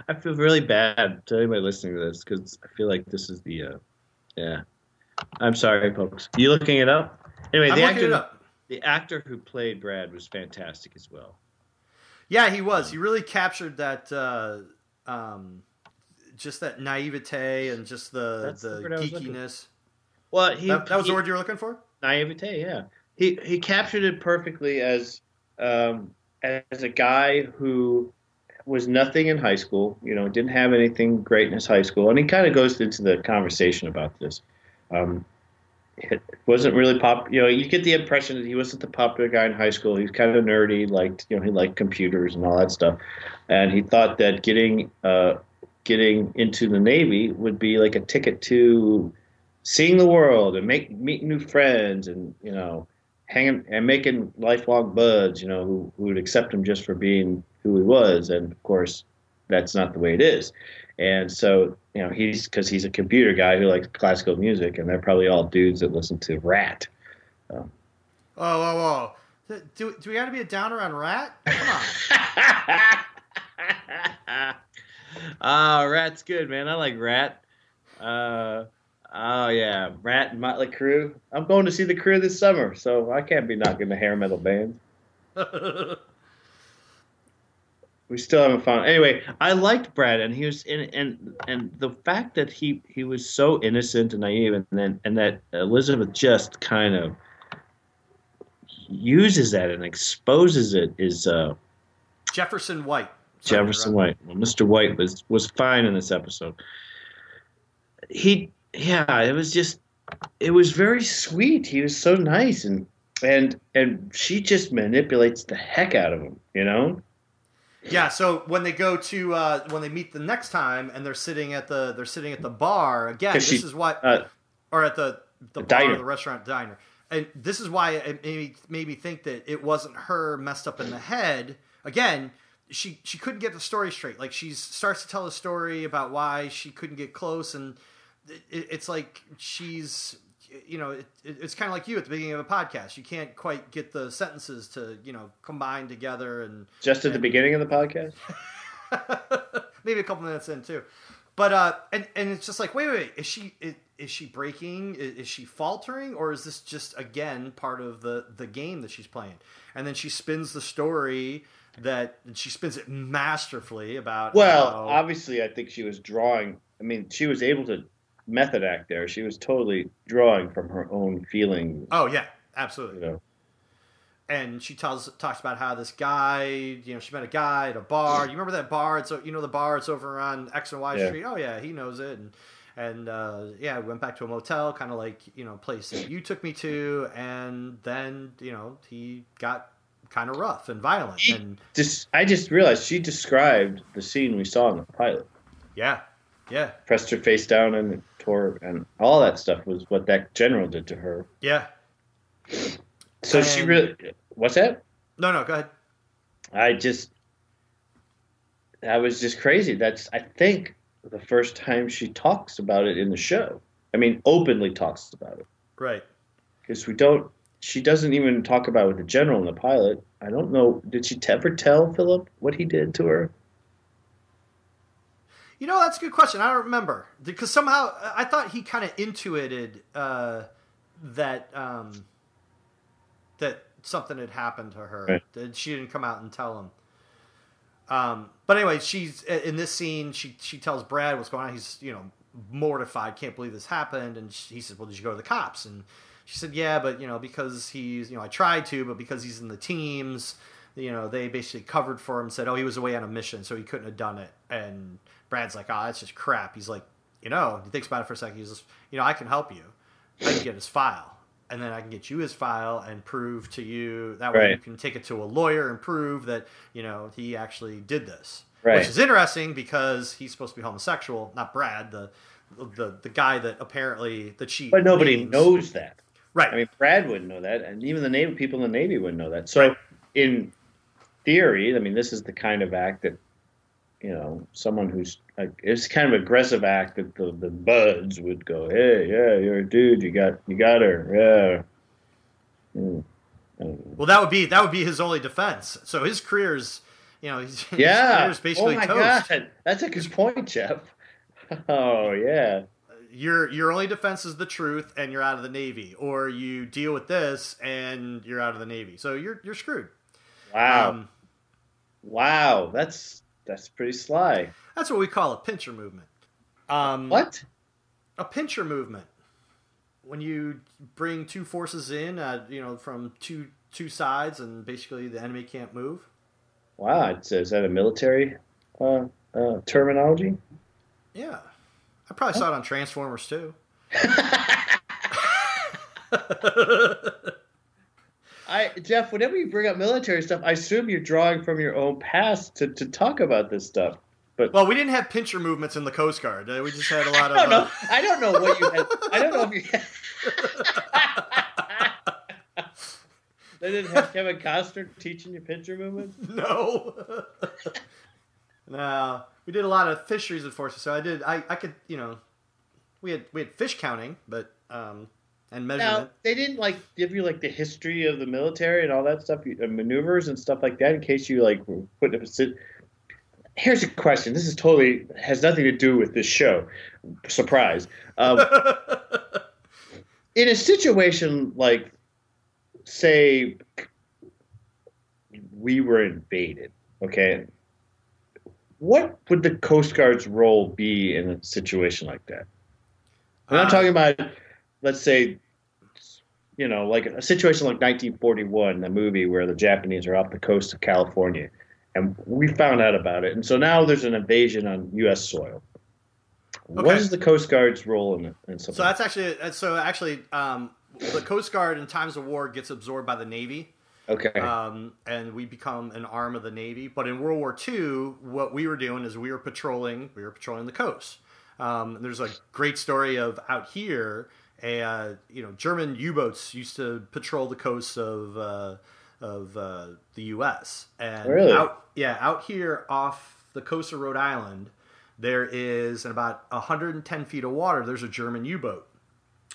I feel really bad to anybody listening to this because I feel like this is the. Yeah. I'm sorry, folks. You looking it up? Anyway, the actor who played Brad was fantastic as well. Yeah, he was. He really captured that, just that naivete and just the geekiness. Well, that was the word you were looking for? Naivete, yeah. He captured it perfectly as a guy who was nothing in high school. Didn't have anything great in his high school, and he kind of goes into the conversation about this. It wasn't really you get the impression that he wasn't the popular guy in high school. He was kind of nerdy, he liked computers and all that stuff. And he thought that getting into the Navy would be like a ticket to seeing the world and meeting new friends and, hanging and making lifelong buds, who would accept him just for being who he was. And of course, that's not the way it is. And so, because he's a computer guy who likes classical music, and they're probably all dudes that listen to Rat. Whoa. Do we got to be a downer on Rat? Come on. Rat's good, man. I like Rat. Oh, yeah. Rat and Motley Crue. I'm going to see the Crue this summer, so I can't be knocking the hair metal band. We still haven't found. Anyway, I liked Brad, and he was and the fact that he was so innocent and naive, and that Elizabeth just kind of uses that and exposes it is Jefferson White. Jefferson White. Well, Mr. White was fine in this episode. It was very sweet. He was so nice, and she just manipulates the heck out of him, Yeah, so when they go to when they meet the next time and they're sitting at the bar again, this is what or at the bar diner. or the restaurant diner. And this is why it made me think that it wasn't her messed up in the head. Again, she couldn't get the story straight. Like she starts to tell a story about why she couldn't get close, and it's like she's it's kind of like you at the beginning of a podcast. You can't quite get the sentences to combine together, and just at the beginning of the podcast, maybe a couple minutes in too. But and it's just like wait, is she breaking? Is she faltering, or is this just again part of the game that she's playing? And then she spins the story she spins it masterfully about. Well, obviously, I think she was drawing. I mean, she was able to method act there. She was totally drawing from her own feelings. Oh yeah, absolutely. And she talks about how this guy, she met a guy at a bar. You remember that bar? It's the bar. It's over on X and Y Street. Oh yeah, he knows it. And we went back to a motel, kind of like place that you took me to. And then he got kind of rough and violent. I just realized she described the scene we saw in the pilot. Yeah. Yeah. Pressed her face down and tore, and all that stuff was what that general did to her. Yeah. So she really. What's that? No, go ahead. That was just crazy. That's, I think, the first time she talks about it in the show. I mean, openly talks about it. Right. Because she doesn't even talk about it with the general in the pilot. I don't know. Did she ever tell Philip what he did to her? You know, that's a good question. I don't remember because somehow I thought he kind of intuited that that something had happened to her. Right. That she didn't come out and tell him. But anyway, she's in this scene. She tells Brad what's going on. He's mortified, can't believe this happened. And he said, "Well, did you go to the cops?" And she said, "Yeah, but because he's I tried to, but because he's in the teams, they basically covered for him and said, oh, he was away on a mission, so he couldn't have done it." And Brad's like, "Oh, that's just crap." He's like, he thinks about it for a second. He's just, I can help you. I can get his file, and then I can get you his file and prove to you that way Right. you can take it to a lawyer and prove that he actually did this. Right. Which is interesting because he's supposed to be homosexual, not Brad, the guy that apparently the cheat. But nobody names. knows that. Right. I mean, Brad wouldn't know that, and even the people in the Navy wouldn't know that. So, Right. in theory, I mean, this is the kind of act that, someone who's like, it's kind of aggressive act that the buds would go, "Hey, yeah, you're a dude, you got her, yeah." Well, that would be his only defense. So his career's, his career's basically oh my toast. God, that's a good point, Jeff. Oh yeah. Your only defense is the truth, and you're out of the Navy, or you deal with this, and you're out of the Navy. So you're screwed. Wow. Wow, that's pretty sly. That's what we call a pincher movement. What? A pincher movement. When you bring two forces in, from two sides, and basically the enemy can't move. Wow, is that a military terminology? Yeah. I probably saw it on Transformers too. Jeff, whenever you bring up military stuff, I assume you're drawing from your own past to talk about this stuff. But well, we didn't have pincher movements in the Coast Guard. We just had a lot of. I don't know what you had. I don't know if you had. They didn't have Kevin Costner teaching you pincher movements? No. No. We did a lot of fisheries enforcement, so I could, we had fish counting, but and measurement. Now, they didn't give you the history of the military and all that stuff, maneuvers and stuff like that, in case you put it. Here's a question. This is totally has nothing to do with this show. Surprise. In a situation like, say, we were invaded, okay? What would the Coast Guard's role be in a situation like that? And I'm talking about, let's say, like a situation like 1941, the movie where the Japanese are off the coast of California, and we found out about it. And so now there's an invasion on U.S. soil. Okay. What is the Coast Guard's role in something? So that's actually, the Coast Guard in times of war gets absorbed by the Navy. Okay. And we become an arm of the Navy. But in World War II, what we were doing is we were patrolling the coast. There's a great story of out here, German U-boats used to patrol the coasts of the U.S. And really? Out here off the coast of Rhode Island, there is in about 110 feet of water, there's a German U-boat.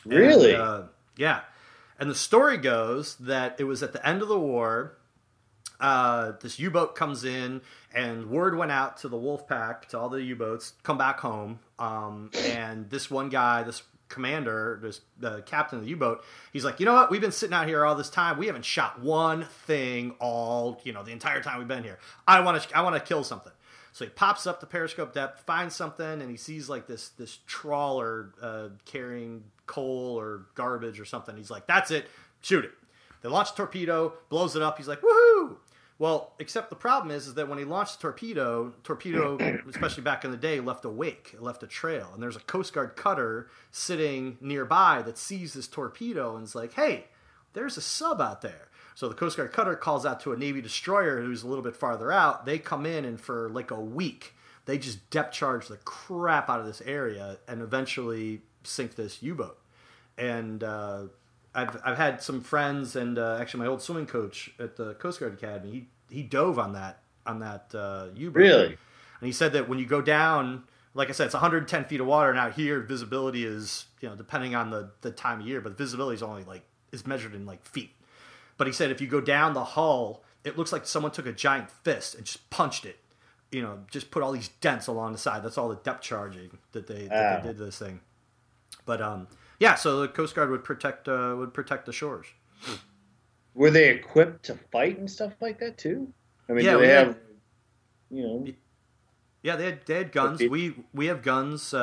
Really? And, yeah. And the story goes that it was at the end of the war, this U-boat comes in, and word went out to the wolf pack, to all the U-boats, come back home. And this one guy, this commander, the captain of the U-boat, he's like, you know what? We've been sitting out here all this time. We haven't shot one thing the entire time we've been here. I want to kill something. So he pops up the periscope depth, finds something, and he sees this trawler carrying coal or garbage or something. He's like, that's it, shoot it. They launch a torpedo, blows it up. He's like, woohoo! Well, except the problem is that when he launched the torpedo, especially back in the day, left a wake, it left a trail. And there's a Coast Guard cutter sitting nearby that sees this torpedo and is like, hey, there's a sub out there. So the Coast Guard cutter calls out to a Navy destroyer who's a little bit farther out. They come in, and for a week, they just depth charge the crap out of this area and eventually sink this U-boat. And I've had some friends, and actually my old swimming coach at the Coast Guard Academy, he dove on that U-boat. Really? And he said that when you go down, like I said, it's 110 feet of water, and out here visibility is, depending on the time of year, but visibility is only is measured in feet. But he said if you go down the hull, it looks like someone took a giant fist and just punched it just put all these dents along the side. That's all the depth charging that they did to this thing. But yeah, so the Coast Guard would protect the shores. Were they equipped to fight and stuff like that too? I mean, Yeah, do they have, Yeah, they had guns. We have guns.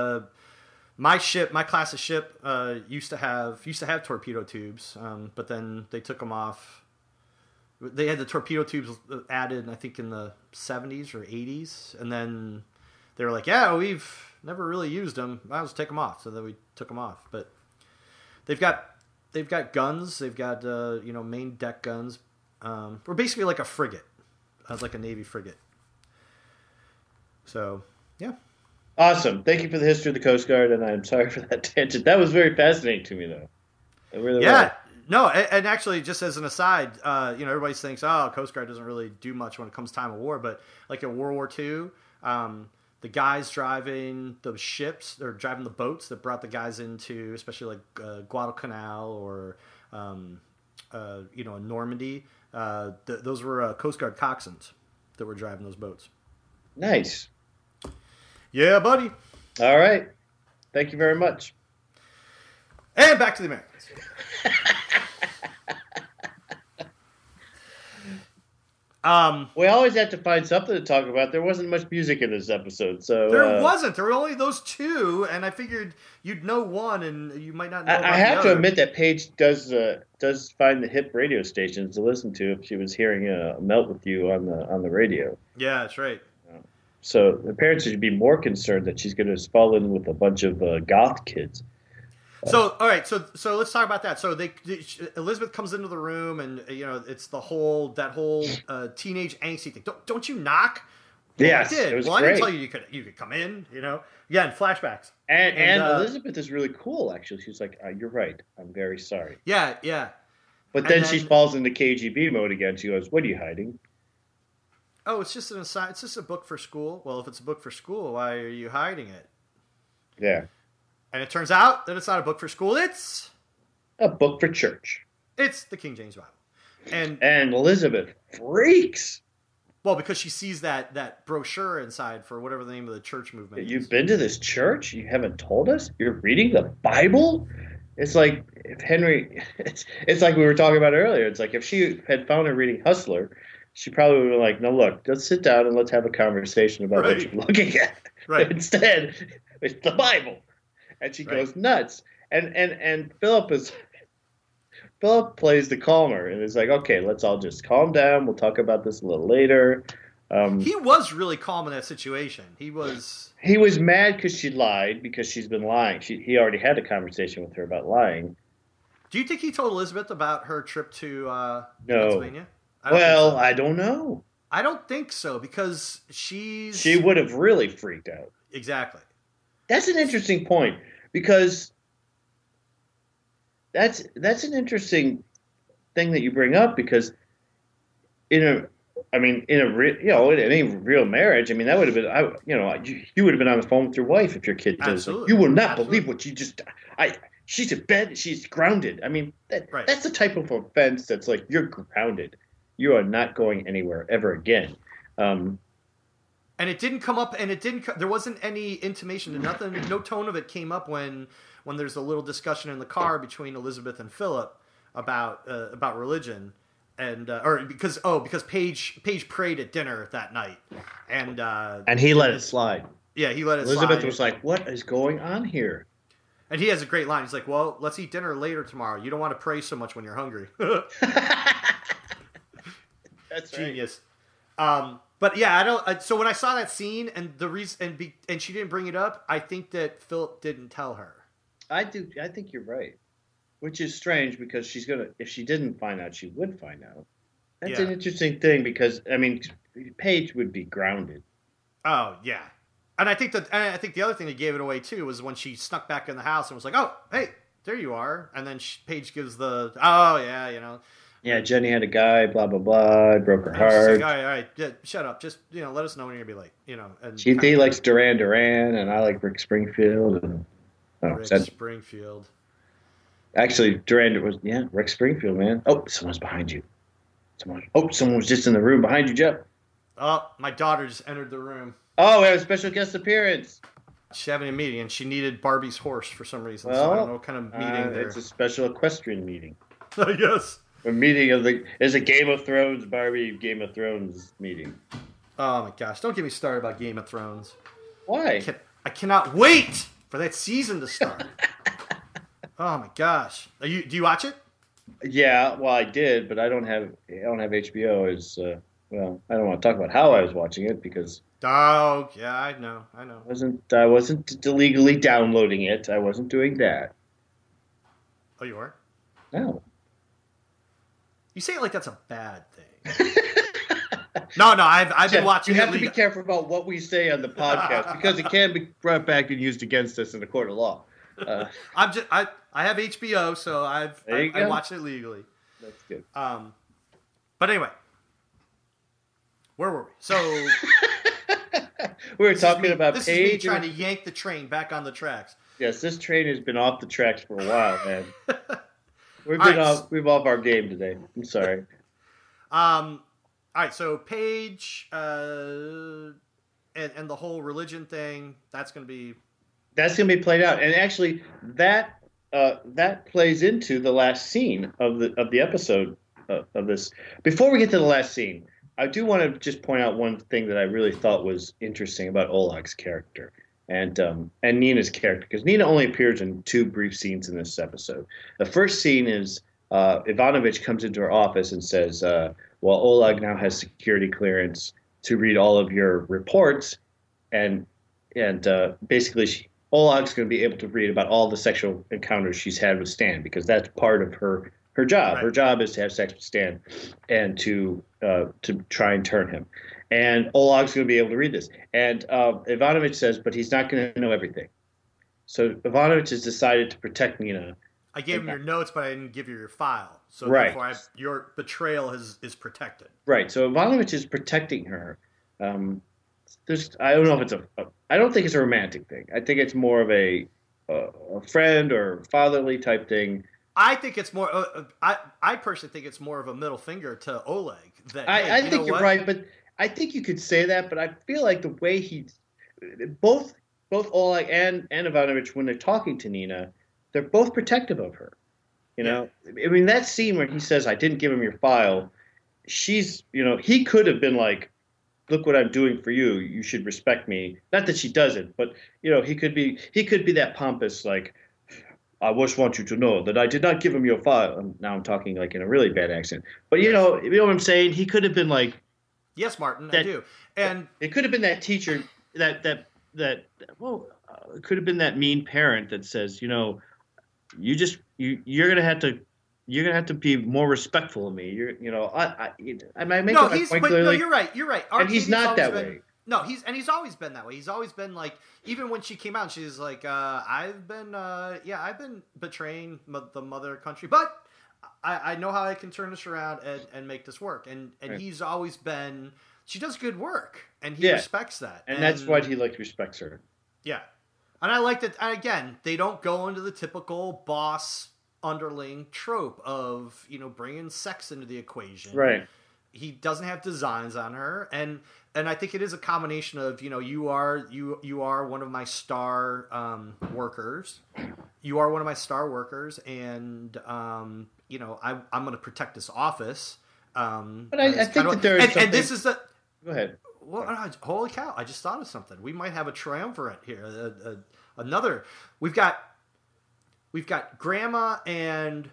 My class of ship used to have torpedo tubes, but then they took them off. They had the torpedo tubes added, I think, in the 70s or 80s, and then they were like, "Yeah, we've never really used them. I'll just take them off." So then we took them off. But they've got guns. They've got main deck guns. We're basically like a frigate, like a Navy frigate. So yeah. Awesome. Thank you for the history of the Coast Guard, and I'm sorry for that tangent. That was very fascinating to me, though. It really was. No, and actually, just as an aside, everybody thinks, oh, Coast Guard doesn't really do much when it comes time of war, but like in World War II, the guys driving the ships or driving the boats that brought the guys into, especially like Guadalcanal or in Normandy, those were Coast Guard coxswains that were driving those boats. Nice. Yeah, buddy. All right. Thank you very much. And back to the Americans. We always have to find something to talk about. There wasn't much music in this episode, so there wasn't. There were only those two, and I figured you'd know one, and you might not know. I have to admit that Paige does find the hip radio stations to listen to if she was hearing Melt with You on the radio. Yeah, that's right. So the parents should be more concerned that she's going to fall in with a bunch of goth kids. So all right, so let's talk about that. So Elizabeth comes into the room, and it's that whole teenage angsty thing. Don't you knock? Well, yes, I did. it was I great. didn't tell you could come in. Yeah, and flashbacks. And Elizabeth is really cool. Actually, she's like, "You're right. I'm very sorry." Yeah. But then she falls into KGB mode again. She goes, "What are you hiding?" Oh, it's just an aside. It's just a book for school. Well, if it's a book for school, why are you hiding it? Yeah. And it turns out that it's not a book for school. It's a book for church. It's the King James Bible. And Elizabeth freaks. Well, because she sees that brochure inside for whatever the name of the church movement is. You've been to this church? You haven't told us? You're reading the Bible? It's like if Henry... It's like we were talking about earlier. It's like if she had found her reading Hustler... She probably would have been like, no, look, let's sit down and let's have a conversation about what you're looking at. Right. Instead, it's the Bible. And she goes nuts. And Philip plays the calmer and is like, okay, let's all just calm down. We'll talk about this a little later. He was really calm in that situation. He was mad because she lied, because she's been lying. He already had a conversation with her about lying. Do you think he told Elizabeth about her trip to no. Pennsylvania? I don't know. I don't think so, because she would have really freaked out. Exactly. That's an interesting point, because that's an interesting thing that you bring up, because in any real marriage, I mean, that would have been, you would have been on the phone with your wife if your kid does. Like, you will not believe what you just. She's in bed. She's grounded. I mean, that's the type of offense that's like, you're grounded. You are not going anywhere ever again. And it didn't come up, and there wasn't any intimation, no tone of it came up when there's a little discussion in the car between Elizabeth and Philip about religion, and because Paige prayed at dinner that night, and he let it slide. Yeah, he let it slide. Elizabeth was like, "What is going on here?" And he has a great line. He's like, "Well, let's eat dinner later tomorrow. You don't want to pray so much when you're hungry." That's genius. Right. But yeah, I don't. So when I saw that scene and the reason, and she didn't bring it up, I think that Philip didn't tell her. I do. I think you're right, which is strange, because she's gonna. If she didn't find out, she would find out. That's an interesting thing, because I mean, Paige would be grounded. Oh yeah, and I think the other thing that gave it away too was when she snuck back in the house and was like, "Oh, hey, there you are," and then Paige gives the, "Oh yeah, Yeah, Jenny had a guy, blah, blah, blah, broke her heart. Like, all right, yeah, shut up. Just, let us know when you're going to be late, And he likes Duran Duran, and I like Rick Springfield. And, Springfield. Actually, Rick Springfield, man. Oh, someone's behind you. Someone was just in the room behind you, Jeff. Oh, my daughter just entered the room. Oh, we have a special guest appearance. She's having a meeting, and she needed Barbie's horse for some reason. Well, so I don't know what kind of meeting it's a special equestrian meeting. I guess. A meeting it's a Game of Thrones, Barbie Game of Thrones meeting. Oh my gosh! Don't get me started about Game of Thrones. Why? I cannot wait for that season to start. Oh my gosh! Do you watch it? Yeah, well, I did, but I don't have HBO. Well, I don't want to talk about how I was watching it because. Oh yeah, I know. I wasn't illegally downloading it. I wasn't doing that. Oh, you were? No. You say it like that's a bad thing. No, I've been watching. You have to be careful about what we say on the podcast because it can be brought back and used against us in the court of law. I have HBO, so I watch it legally. That's good. But anyway, where were we? So we were talking about this Paige. Is me trying to yank the train back on the tracks. Yes, this train has been off the tracks for a while, man. We've off our game today. I'm sorry. All right, so Paige and the whole religion thing, that's going to be played out, and actually that plays into the last scene of the episode of this. Before we get to the last scene, I do want to just point out one thing that I really thought was interesting about Olag's character and Nina's character, because Nina only appears in 2 brief scenes in this episode. The first scene is Ivanovich comes into her office and says, well, Oleg now has security clearance to read all of your reports, and basically Oleg's going to be able to read about all the sexual encounters she's had with Stan, because that's part of her job. Right. Her job is to have sex with Stan and to try and turn him. And Oleg's going to be able to read this. And Ivanovich says, but he's not going to know everything. So Ivanovich has decided to protect Nina. I gave him your notes, but I didn't give you your file. So right. Therefore, your betrayal is protected. Right. So Ivanovich is protecting her. I don't know if I don't think it's a romantic thing. I think it's more of a friend or fatherly type thing. I think it's more. I personally think it's more of a middle finger to Oleg. I think you're right, but I think you could say that. But I feel like the way both Oleg and Ivanovich, when they're talking to Nina, they're both protective of her. You know, I mean, that scene where he says, "I didn't give him your file," he could have been like, "Look what I'm doing for you. You should respect me." Not that she doesn't, but he could be that pompous, like, "I just want you to know that I did not give him your file." And now I'm talking like in a really bad accent, but you know what I'm saying. He could have been like, "Yes, Martin, I do," and it could have been that teacher it could have been that mean parent that says, you're gonna have to be more respectful of me. I might make no, point but clearly. No, you're right. And he's not that way. No, he's always been that way. He's always been like, even when she came out, she's like, I've been betraying the mother country, but I know how I can turn this around and make this work. And right. He's always been. She does good work, and he respects that. And that's why he respects her. Yeah. And I like that, again, they don't go into the typical boss underling trope of, bringing sex into the equation. Right. He doesn't have designs on her. And I think it is a combination of, you are one of my star workers. You are one of my star workers. And, I'm going to protect this office. But I think that there is something... And this is the... Go ahead. Well, holy cow! I just thought of something. We might have a triumvirate here. We've got Grandma and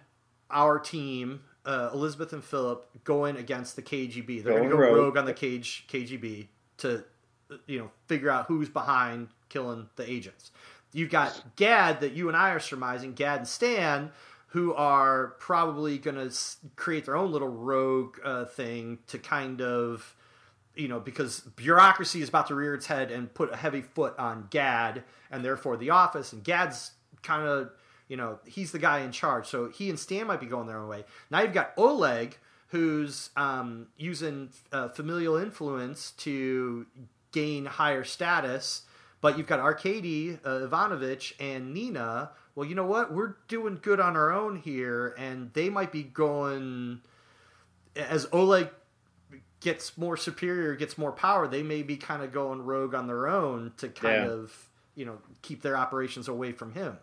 our team, Elizabeth and Philip, going against the KGB. They're going to go rogue on the KGB to, figure out who's behind killing the agents. You've got Gad that you and I are surmising, Gad and Stan, who are probably going to create their own little rogue thing to kind of. Because bureaucracy is about to rear its head and put a heavy foot on Gad and therefore the office. And Gad's kind of, he's the guy in charge. So he and Stan might be going their own way. Now you've got Oleg, who's using familial influence to gain higher status. But you've got Arkady Ivanovich and Nina. Well, you know what? We're doing good on our own here. And they might be going, as Oleg gets more superior, gets more power, they may be kind of going rogue on their own to kind of, keep their operations away from him.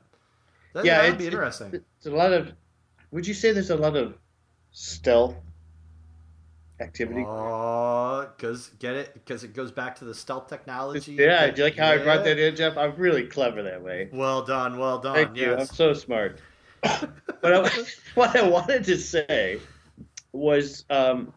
That would be interesting. It's a lot of. Would you say there's a lot of stealth activity? Because it goes back to the stealth technology. Yeah, do you like how I brought that in, Jeff? I'm really clever that way. Well done. Thank you. I'm so smart. But what I wanted to say was that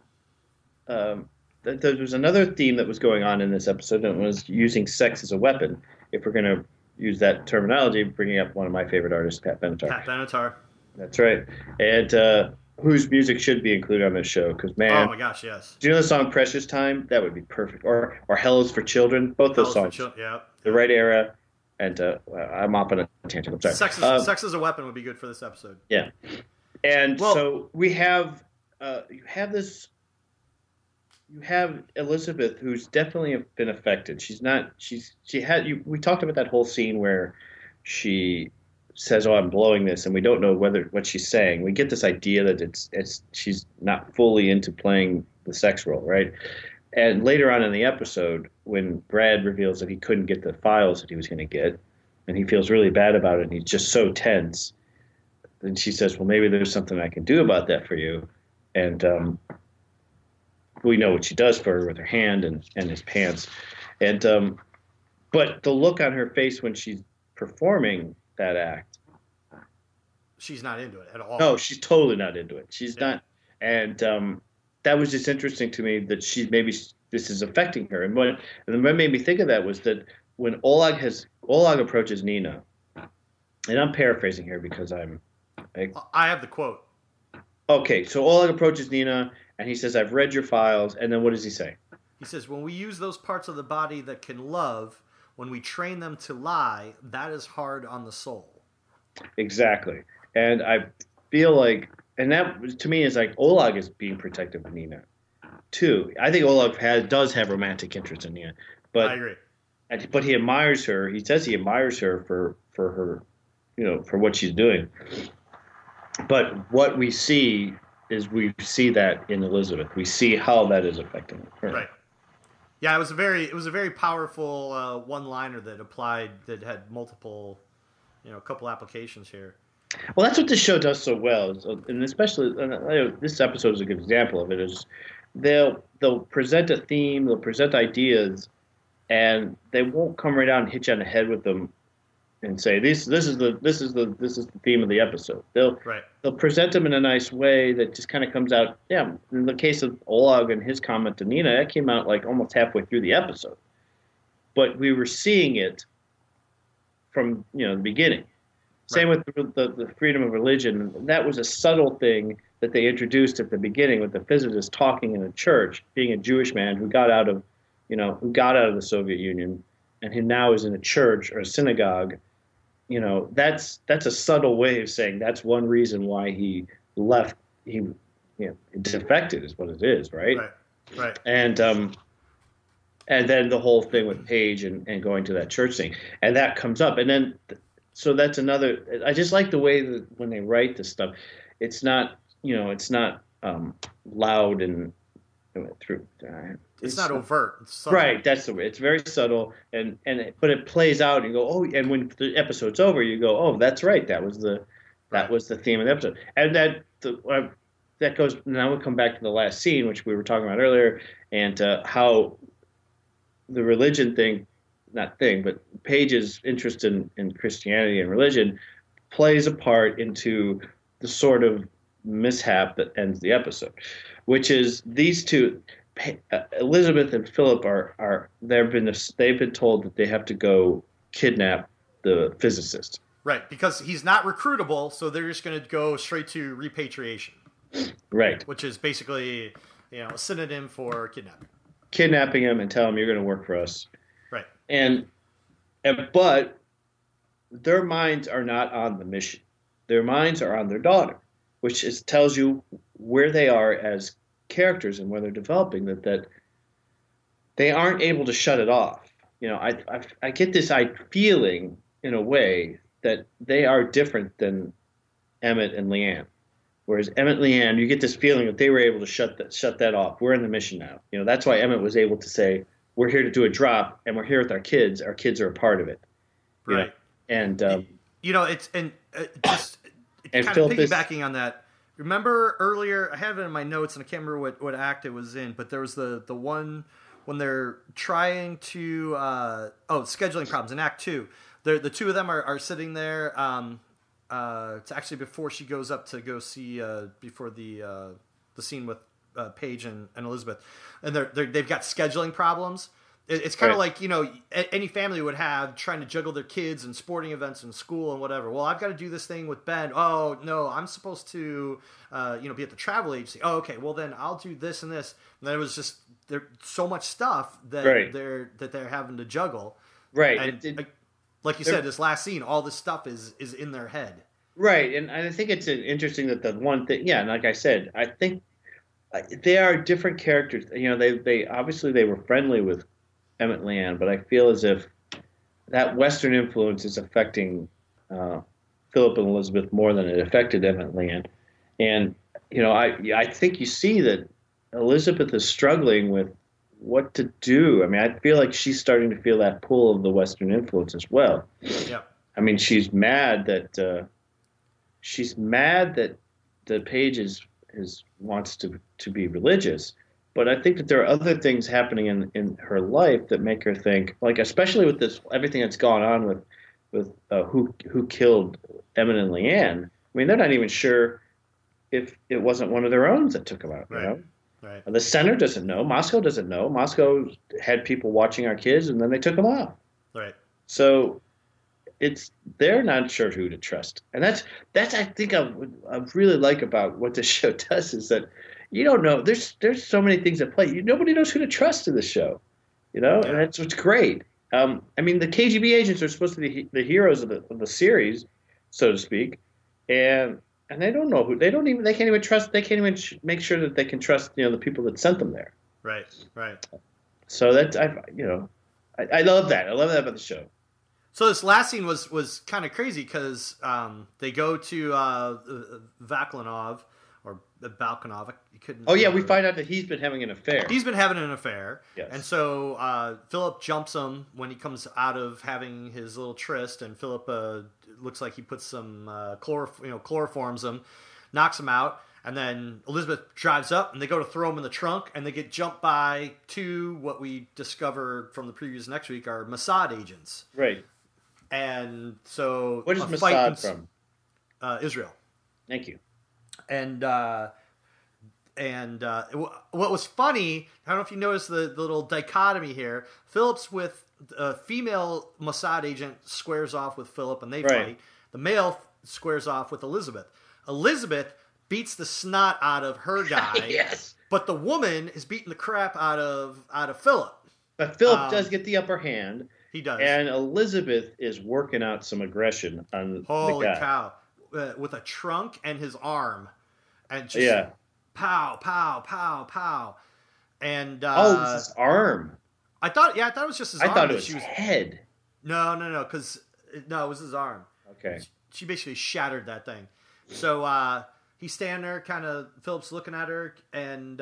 there was another theme that was going on in this episode, and it was using sex as a weapon. If we're going to use that terminology, bringing up one of my favorite artists, Pat Benatar. Pat Benatar. That's right. And whose music should be included on this show, because, man. Oh, my gosh, yes. Do you know the song Precious Time? That would be perfect. Or Hell is for Children. Both those songs. Yeah. The right era. And I'm off on a tangent. I'm sorry. Sex as a weapon would be good for this episode. Yeah. And so we have you have Elizabeth, who's definitely been affected. We talked about that whole scene where she says, "Oh, I'm blowing this," and we don't know what she's saying. We get this idea that she's not fully into playing the sex role, right? And later on in the episode, when Brad reveals that he couldn't get the files that he was going to get, and he feels really bad about it, and he's just so tense, then she says, "Well, maybe there's something I can do about that for you." And we know what she does for her with her hand and his pants. And but the look on her face when she's performing that act, she's not into it at all. No, she's totally not into it. She's not. And that was just interesting to me, that maybe this is affecting her. And what made me think of that was that when Oleg approaches Nina, and I'm paraphrasing here because I have the quote. Okay, so Oleg approaches Nina, and he says, "I've read your files," and then what does he say? He says, "When we use those parts of the body that can love, when we train them to lie, that is hard on the soul." Exactly. And I feel like, and that to me is like Oleg is being protective of Nina, too. I think Oleg does have romantic interest in Nina. But, I agree. But he admires her. He says he admires her for her, for what she's doing. But what we see is that in Elizabeth. We see how that is affecting her. Right. Yeah, it was a very powerful one-liner that had multiple, couple applications here. Well, that's what this show does so well, and especially this episode is a good example of it. Is they'll present a theme, they'll present ideas, and they won't come right out and hit you on the head with them and say this is the theme of the episode. They'll present them in a nice way that just kind of comes out. Yeah, in the case of Oleg and his comment to Nina, that came out like almost halfway through the episode, but we were seeing it from the beginning. Same with the freedom of religion. That was a subtle thing that they introduced at the beginning with the physicist talking in a church, being a Jewish man who got out of the Soviet Union and who now is in a church or a synagogue. That's a subtle way of saying that's one reason why he left. He defected is what it is, right? Right. And then the whole thing with Paige and going to that church thing, and that comes up, and then so that's another. I just like the way that when they write this stuff, it's not loud and through. It's not overt. It's right, that's the way. It's very subtle, but it plays out, and you go, oh, and when the episode's over, you go, oh, that's right. That was the theme of the episode, and that goes. Now we'll come back to the last scene, which we were talking about earlier, and how the religion but Paige's interest in Christianity and religion plays a part into the sort of mishap that ends the episode, which is these two. Elizabeth and Philip they've been told that they have to go kidnap the physicist. Right, because he's not recruitable, so they're just going to go straight to repatriation. Right. Which is basically, a synonym for kidnapping. Kidnapping him and tell him you're going to work for us. Right. But their minds are not on the mission. Their minds are on their daughter, which tells you where they are as characters and where they're developing, that they aren't able to shut it off. I get this feeling in a way that they are different than Emmett and Leanne. Whereas Emmett Leanne, you get this feeling that they were able to shut that off. We're in the mission now. That's why Emmett was able to say, "We're here to do a drop, and we're here with our kids. Our kids are a part of it." Right. And it's just and kind Philip of piggybacking on that. Remember earlier, I have it in my notes, and I can't remember what act it was in, but there was the one when they're trying to scheduling problems in Act 2. The two of them are sitting there. It's actually before she goes up to go see before the scene with Paige and Elizabeth, and they've got scheduling problems. It's kind of like any family would have trying to juggle their kids and sporting events and school and whatever. Well, I've got to do this thing with Ben. Oh no, I'm supposed to be at the travel agency. Oh, okay. Well then I'll do this and this. And then it was just there's so much stuff that they're having to juggle. Right. And like you said, this last scene, all this stuff is in their head. Right, and I think it's interesting that the one thing, and like I said, I think they are different characters. They obviously they were friendly with Emmett Leanne, but I feel as if that Western influence is affecting Philip and Elizabeth more than it affected Emmett Leanne. And I think you see that Elizabeth is struggling with what to do. I mean, I feel like she's starting to feel that pull of the Western influence as well. Yeah. I mean, she's mad that the Paige wants to be religious, but I think that there are other things happening in her life that make her think, like, especially with this everything that's gone on with who killed Emmett and Leanne. I mean, they're not even sure if it wasn't one of their own that took them out. Right. Right. The center doesn't know. Moscow doesn't know. Moscow had people watching our kids, and then they took them off. Right. So they're not sure who to trust, and that's I think I really like about what this show does is that you don't know. There's so many things at play. Nobody knows who to trust in the show, and that's what's great. I mean, the KGB agents are supposed to be the heroes of the series, so to speak, and they don't know who. They can't even trust. They can't even make sure that they can trust the people that sent them there. Right. Right. So that's I love that. I love that about the show. So this last scene was kind of crazy because they go to Vaklanov or Balkanov. You couldn't. Oh yeah, we find out that he's been having an affair. He's been having an affair. Yes. And so Philip jumps him when he comes out of having his little tryst, and Philip looks like he puts some chloroforms him, knocks him out, and then Elizabeth drives up, and they go to throw him in the trunk, and they get jumped by two what we discovered from the previews next week are Mossad agents. Right. And so what is Mossad from? Israel. Thank you. And what was funny, I don't know if you noticed the little dichotomy here. Philip's with a female Mossad agent squares off with Philip, and they fight. The male squares off with Elizabeth. Elizabeth beats the snot out of her guy. Yes. But the woman is beating the crap out of Philip. But Philip does get the upper hand. He does. And Elizabeth is working out some aggression on the guy. Holy cow. With a trunk and his arm. And just pow, pow, pow, pow. And it was his arm. I thought it was just his arm. I thought it was his head. No, because it was his arm. Okay. She basically shattered that thing. So he's standing there, kind of, Philip's looking at her, and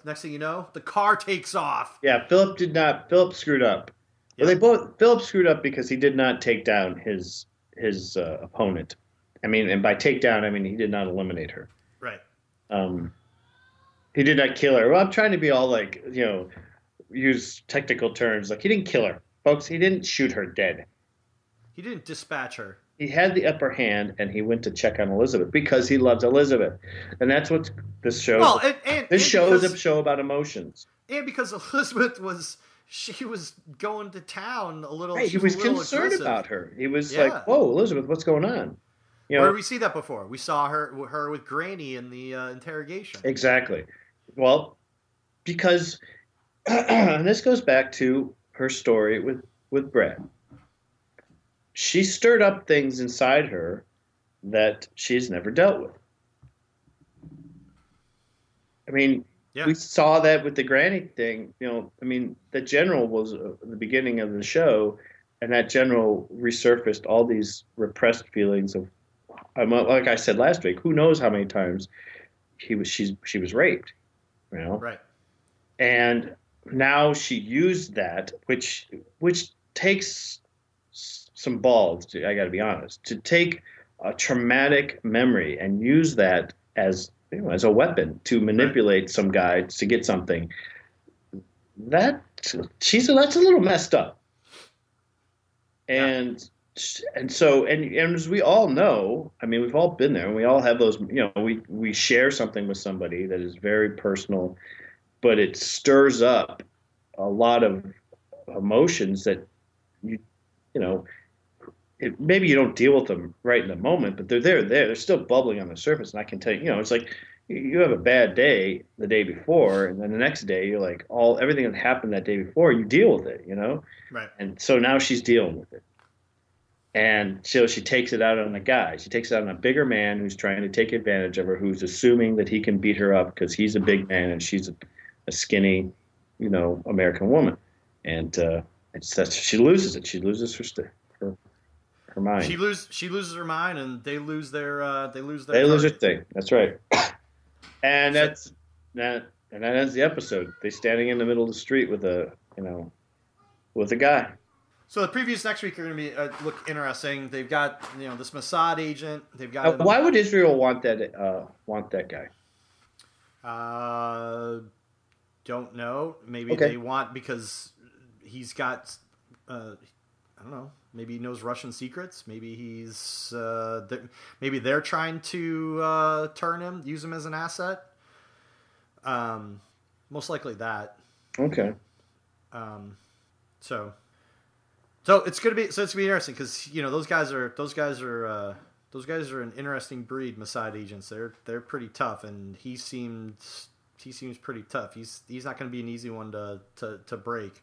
next thing you know, the car takes off. Yeah, Philip screwed up. Yep. Well, Philip screwed up because he did not take down his opponent. I mean, and by take down, I mean he did not eliminate her. Right. He did not kill her. Well, I'm trying to be all like, use technical terms. Like, he didn't kill her. Folks, he didn't shoot her dead. He didn't dispatch her. He had the upper hand, and he went to check on Elizabeth because he loves Elizabeth. And that's what this show is. Well, this show is a show about emotions. And because Elizabeth was going to town a little. Right, he was concerned about her. He was like, whoa, Elizabeth, what's going on? Where did we see that before? We saw her with Granny in the interrogation. Exactly. Well, because and this goes back to her story with Brett. She stirred up things inside her that she's never dealt with. I mean, we saw that with the Granny thing. I mean, the general was the beginning of the show, and that general resurfaced all these repressed feelings of like I said last week, who knows how many times she was raped, you know? Right. And now she used that, which takes some balls. I got to be honest, to take a traumatic memory and use that as as a weapon to manipulate some guy to get something. That's a little messed up. And and as we all know, I mean, we've all been there, and we all have those. We share something with somebody that is very personal, but it stirs up a lot of emotions that you know. Maybe you don't deal with them right in the moment, but they're still bubbling on the surface. And I can tell you, it's like you have a bad day the day before, and then the next day you're like everything that happened that day before, you deal with it, Right. And so now she's dealing with it. And so she takes it out on a guy. She takes it out on a bigger man who's trying to take advantage of her, who's assuming that he can beat her up because he's a big man and she's a skinny, American woman. And she loses it. She loses her mind. She loses her mind, and they lose their lose their thing. That's right. And that ends the episode. They standing in the middle of the street with a guy. So the previews next week are going to be look interesting. They've got this Mossad agent. They've got. Why would Israel want that guy? Don't know. Maybe Okay. they want because he's got. I don't know. Maybe he knows Russian secrets. Maybe he's. Maybe they're trying to use him as an asset. Most likely that. Okay. So it's gonna be interesting because those guys are an interesting breed. Mossad agents, they're pretty tough, and he seems pretty tough. He's not going to be an easy one to break.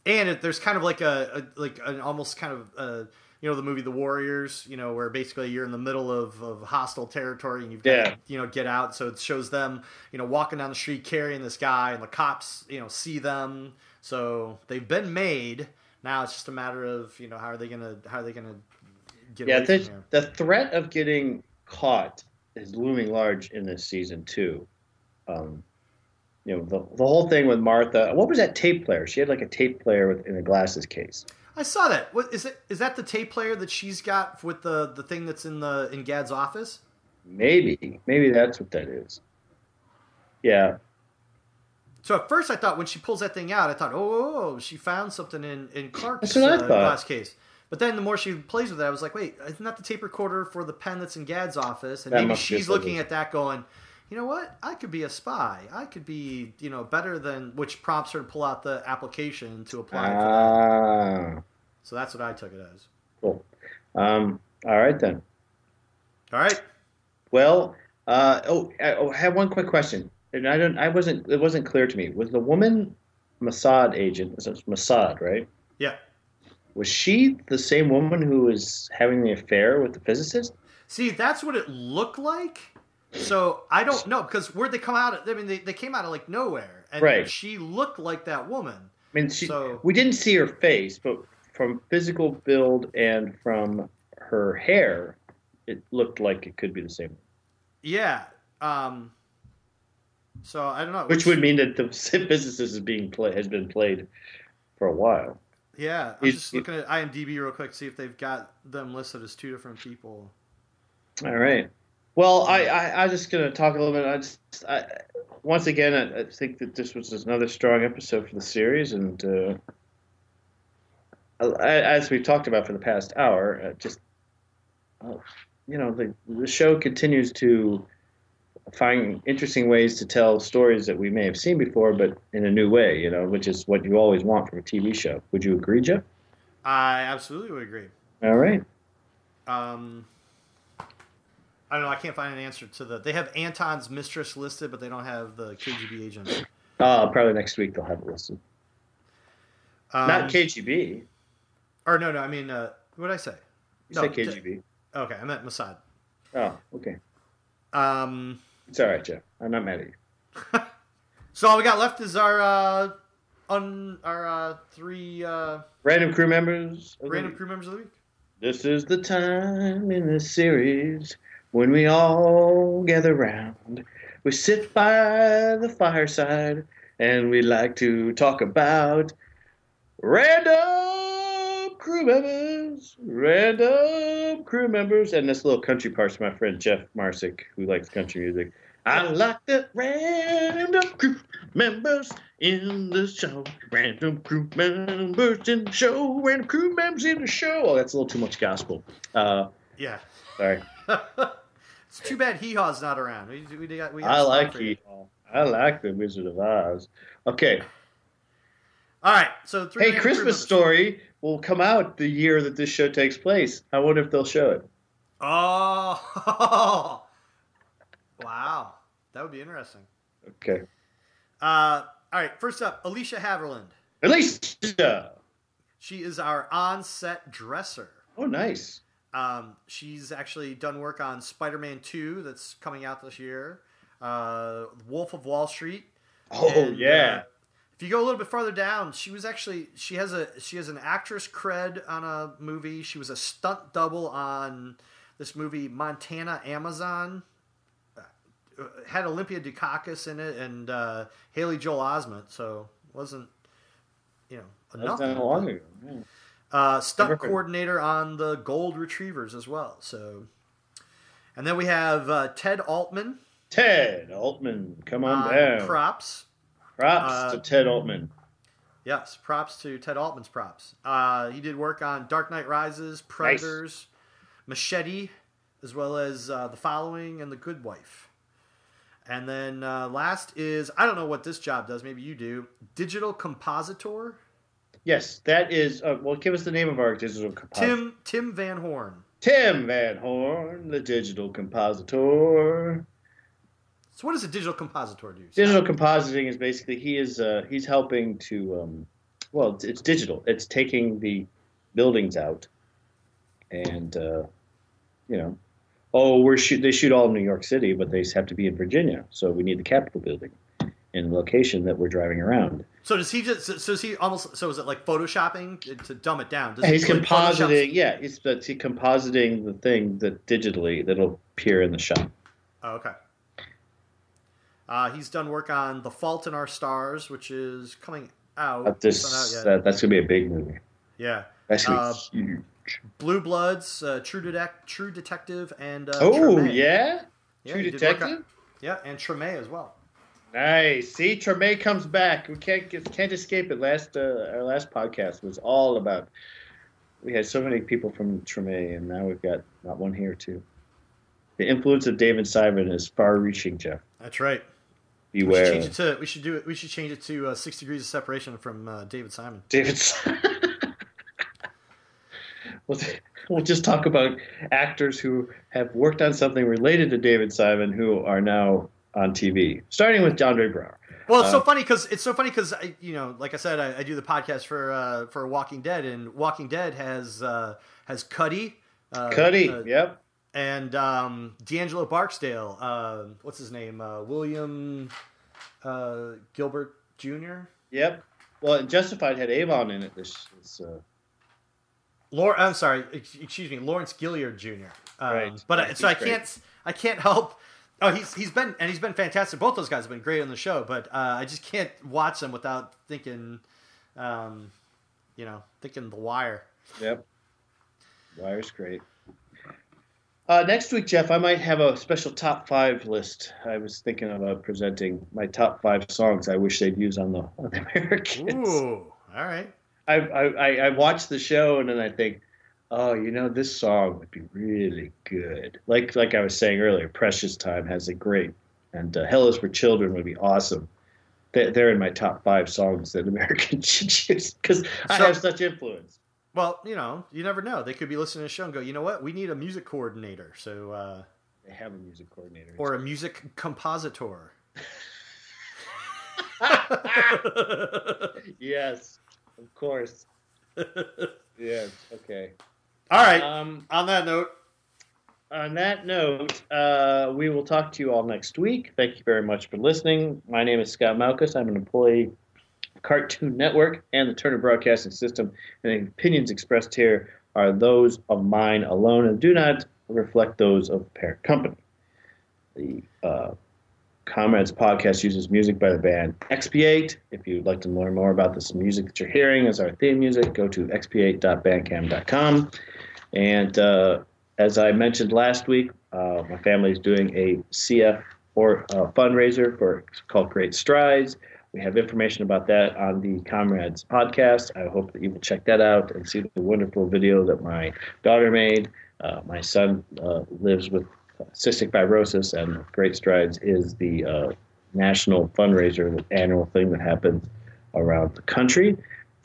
And there's kind of like an almost kind of the movie The Warriors, where basically you're in the middle of hostile territory and you've got to get out. So it shows them walking down the street carrying this guy, and the cops see them. So they've been made. Now it's just a matter of how are they gonna get away from here? The threat of getting caught is looming large in this season too. The whole thing with Martha. What was that tape player? She had like a tape player in a glasses case. I saw that. What is it? Is that the tape player that she's got with the thing that's in Gad's office? Maybe that's what that is. Yeah. So at first I thought when she pulls that thing out, I thought, oh, she found something in Clark's That's what I thought. glass case. But then the more she plays with it, I was like, wait, isn't that the tape recorder for the pen that's in Gad's office? And maybe she's looking at that going, you know what? I could be a spy. I could be, better than, which prompts her to pull out the application to apply for that. So that's what I took it as. Cool. All right then. All right. Well, I have one quick question. And it wasn't clear to me. Was the woman Mossad agent? It was Mossad, right? Yeah. Was she the same woman who was having the affair with the physicist? See, that's what it looked like. So I don't know because where'd they come out? I mean, they came out of like nowhere, and she looked like that woman. I mean, we didn't see her face, but from physical build and from her hair, it looked like it could be the same. Yeah. So I don't know. Which would mean that the physicist has been played for a while. Yeah, I'm just looking at IMDb real quick to see if they've got them listed as two different people. All right. Well, I'm just going to talk a little bit. Once again, I think that this was another strong episode for the series, and as we've talked about for the past hour, the show continues to find interesting ways to tell stories that we may have seen before, but in a new way, which is what you always want from a TV show. Would you agree, Jeff? I absolutely would agree. All right. I don't know. I can't find an answer to they have Anton's mistress listed, but they don't have the KGB agent. Probably next week they'll have it listed. Not KGB. Or no. I mean, what did I say? You said KGB. Okay, I meant Mossad. Oh, okay. It's all right, Jeff. I'm not mad at you. So all we got left is our three random crew members. Random crew members of the week. This is the time in this series When we all gather round, we sit by the fireside, and we like to talk about random crew members, and this little country part's my friend Jeff Marsick, who likes country music. I like the random crew members in the show. Random crew members in the show. Random crew members in the show. Oh, that's a little too much gospel. Yeah. Sorry. It's too bad Hee Haw's not around. We I like Hee Haw. I like the Wizard of Oz. Okay. All right. So Hey, Christmas Story will come out the year that this show takes place. I wonder if they'll show it. Oh. Wow. That would be interesting. Okay. All right. First up, Alicia Haverland. Alicia! She is our on-set dresser. Oh, nice. She's actually done work on Spider-Man 2 that's coming out this year. Wolf of Wall Street. Oh, and, yeah. If you go a little bit farther down, she has an actress cred on a movie. She was a stunt double on this movie Montana Amazon. Had Olympia Dukakis in it and Haley Joel Osment, so it wasn't enough. That's not long ago. Yeah. Stunt coordinator on the Gold Retrievers as well. So, and then we have Ted Altman. Ted Altman, come on down. Props. Props to Ted Altman. Yes, props to Ted Altman's props. He did work on Dark Knight Rises, Predators, Machete, as well as The Following and The Good Wife. And then last is, I don't know what this job does, maybe you do, Digital Compositor. Yes, that is, well, give us the name of our digital compositor. Tim Van Horn. Tim Van Horn, the Digital Compositor. So what does a digital compositor do? Digital compositing is basically he's helping to well, it's digital. It's taking the buildings out, and they shoot all in New York City, but they have to be in Virginia, so we need the Capitol building in the location that we're driving around. So does he just? So is he almost? So is it like photoshopping to dumb it down? He's compositing. Yeah, he's compositing the thing that digitally that'll appear in the shot. Oh, okay. He's done work on The Fault in Our Stars, which is coming out. That's going to be a big movie. Yeah. That's going to be huge. Blue Bloods, True Detective, and Treme. Yeah, True Detective? And Treme as well. Nice. See, Treme comes back. We can't escape it. Our last podcast was all about, we had so many people from Treme, and now we've got one here, too. The influence of David Simon is far-reaching, Jeff. That's right. Beware. We should change it to 6 Degrees of Separation from David Simon. David Simon. We'll just talk about actors who have worked on something related to David Simon who are now on TV, starting with Andre Braugher. Well, it's so funny because like I said, I do the podcast for Walking Dead, and Walking Dead has Cuddy. Yep. And D'Angelo Barksdale, what's his name? William Gilbert Jr. Yep. Well, and Justified had Avon in it. I'm sorry. Excuse me, Lawrence Gilliard Jr. Right. But so I can't help. Oh, he's been fantastic. Both those guys have been great on the show, but I just can't watch them without thinking, thinking The Wire. Yep. Wire's great. Next week, Jeff, I might have a special top 5 list. I was thinking about presenting my top 5 songs I wish they'd use on the Americans. Ooh, all right. I watch the show and then I think, this song would be really good. Like I was saying earlier, Precious Time has a great, and Hell is for Children would be awesome. They're in my top 5 songs that Americans should use because I have such influence. Well, you never know. They could be listening to the show and go, you know what? We need a music coordinator. So they have a music coordinator. Or a music compositor. Yes, of course. Yes, okay. All right. On that note, we will talk to you all next week. Thank you very much for listening. My name is Scott Malkus. I'm an employee Cartoon Network and the Turner Broadcasting System, and the opinions expressed here are those of mine alone and do not reflect those of the parent company. The Comrades podcast uses music by the band Expiate. If you'd like to learn more about this music that you're hearing as our theme music, go to expiate.bandcamp.com. And as I mentioned last week, my family is doing a s2e4 fundraiser called Great Strides. We have information about that on the Comrades podcast. I hope that you will check that out and see the wonderful video that my daughter made. My son lives with cystic fibrosis, and Great Strides is the national fundraiser, the annual thing that happens around the country.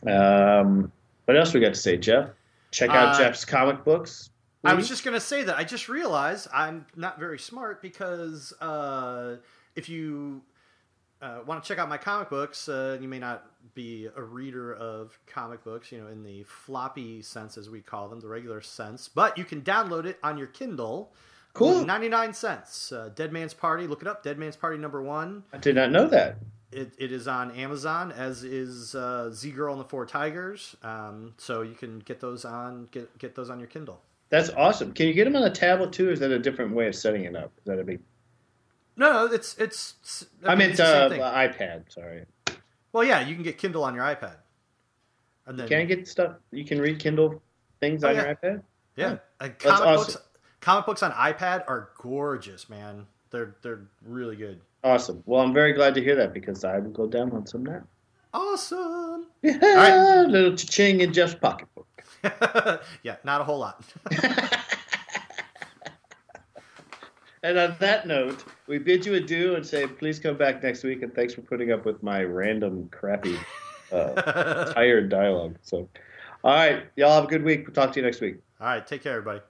What else we got to say, Jeff? Check out Jeff's comic books. I was just going to say that I just realized I'm not very smart because if you want to check out my comic books, you may not be a reader of comic books, in the floppy sense, as we call them, the regular sense, but you can download it on your Kindle. Cool. 99 cents. Dead Man's Party. Look it up. Dead Man's Party #1. I did not know that. It is on Amazon, as is Z-Girl and the Four Tigers. So you can get those on your Kindle. That's awesome. Can you get them on a tablet too? Or is that a different way of setting it up? Is that a big? No, it's. I meant iPad. Sorry. Well, yeah, you can get Kindle on your iPad. And then you can get stuff. You can read Kindle things on your iPad. Yeah, that's awesome. Comic books on iPad are gorgeous, man. They're really good. Awesome. Well, I'm very glad to hear that because I will go download some now. Awesome. Yeah, all right. A little cha-ching in Jeff's pocketbook. Yeah, not a whole lot. And on that note, we bid you adieu and say please come back next week, and thanks for putting up with my random, crappy, tired dialogue. So, all right. Y'all have a good week. We'll talk to you next week. All right. Take care, everybody.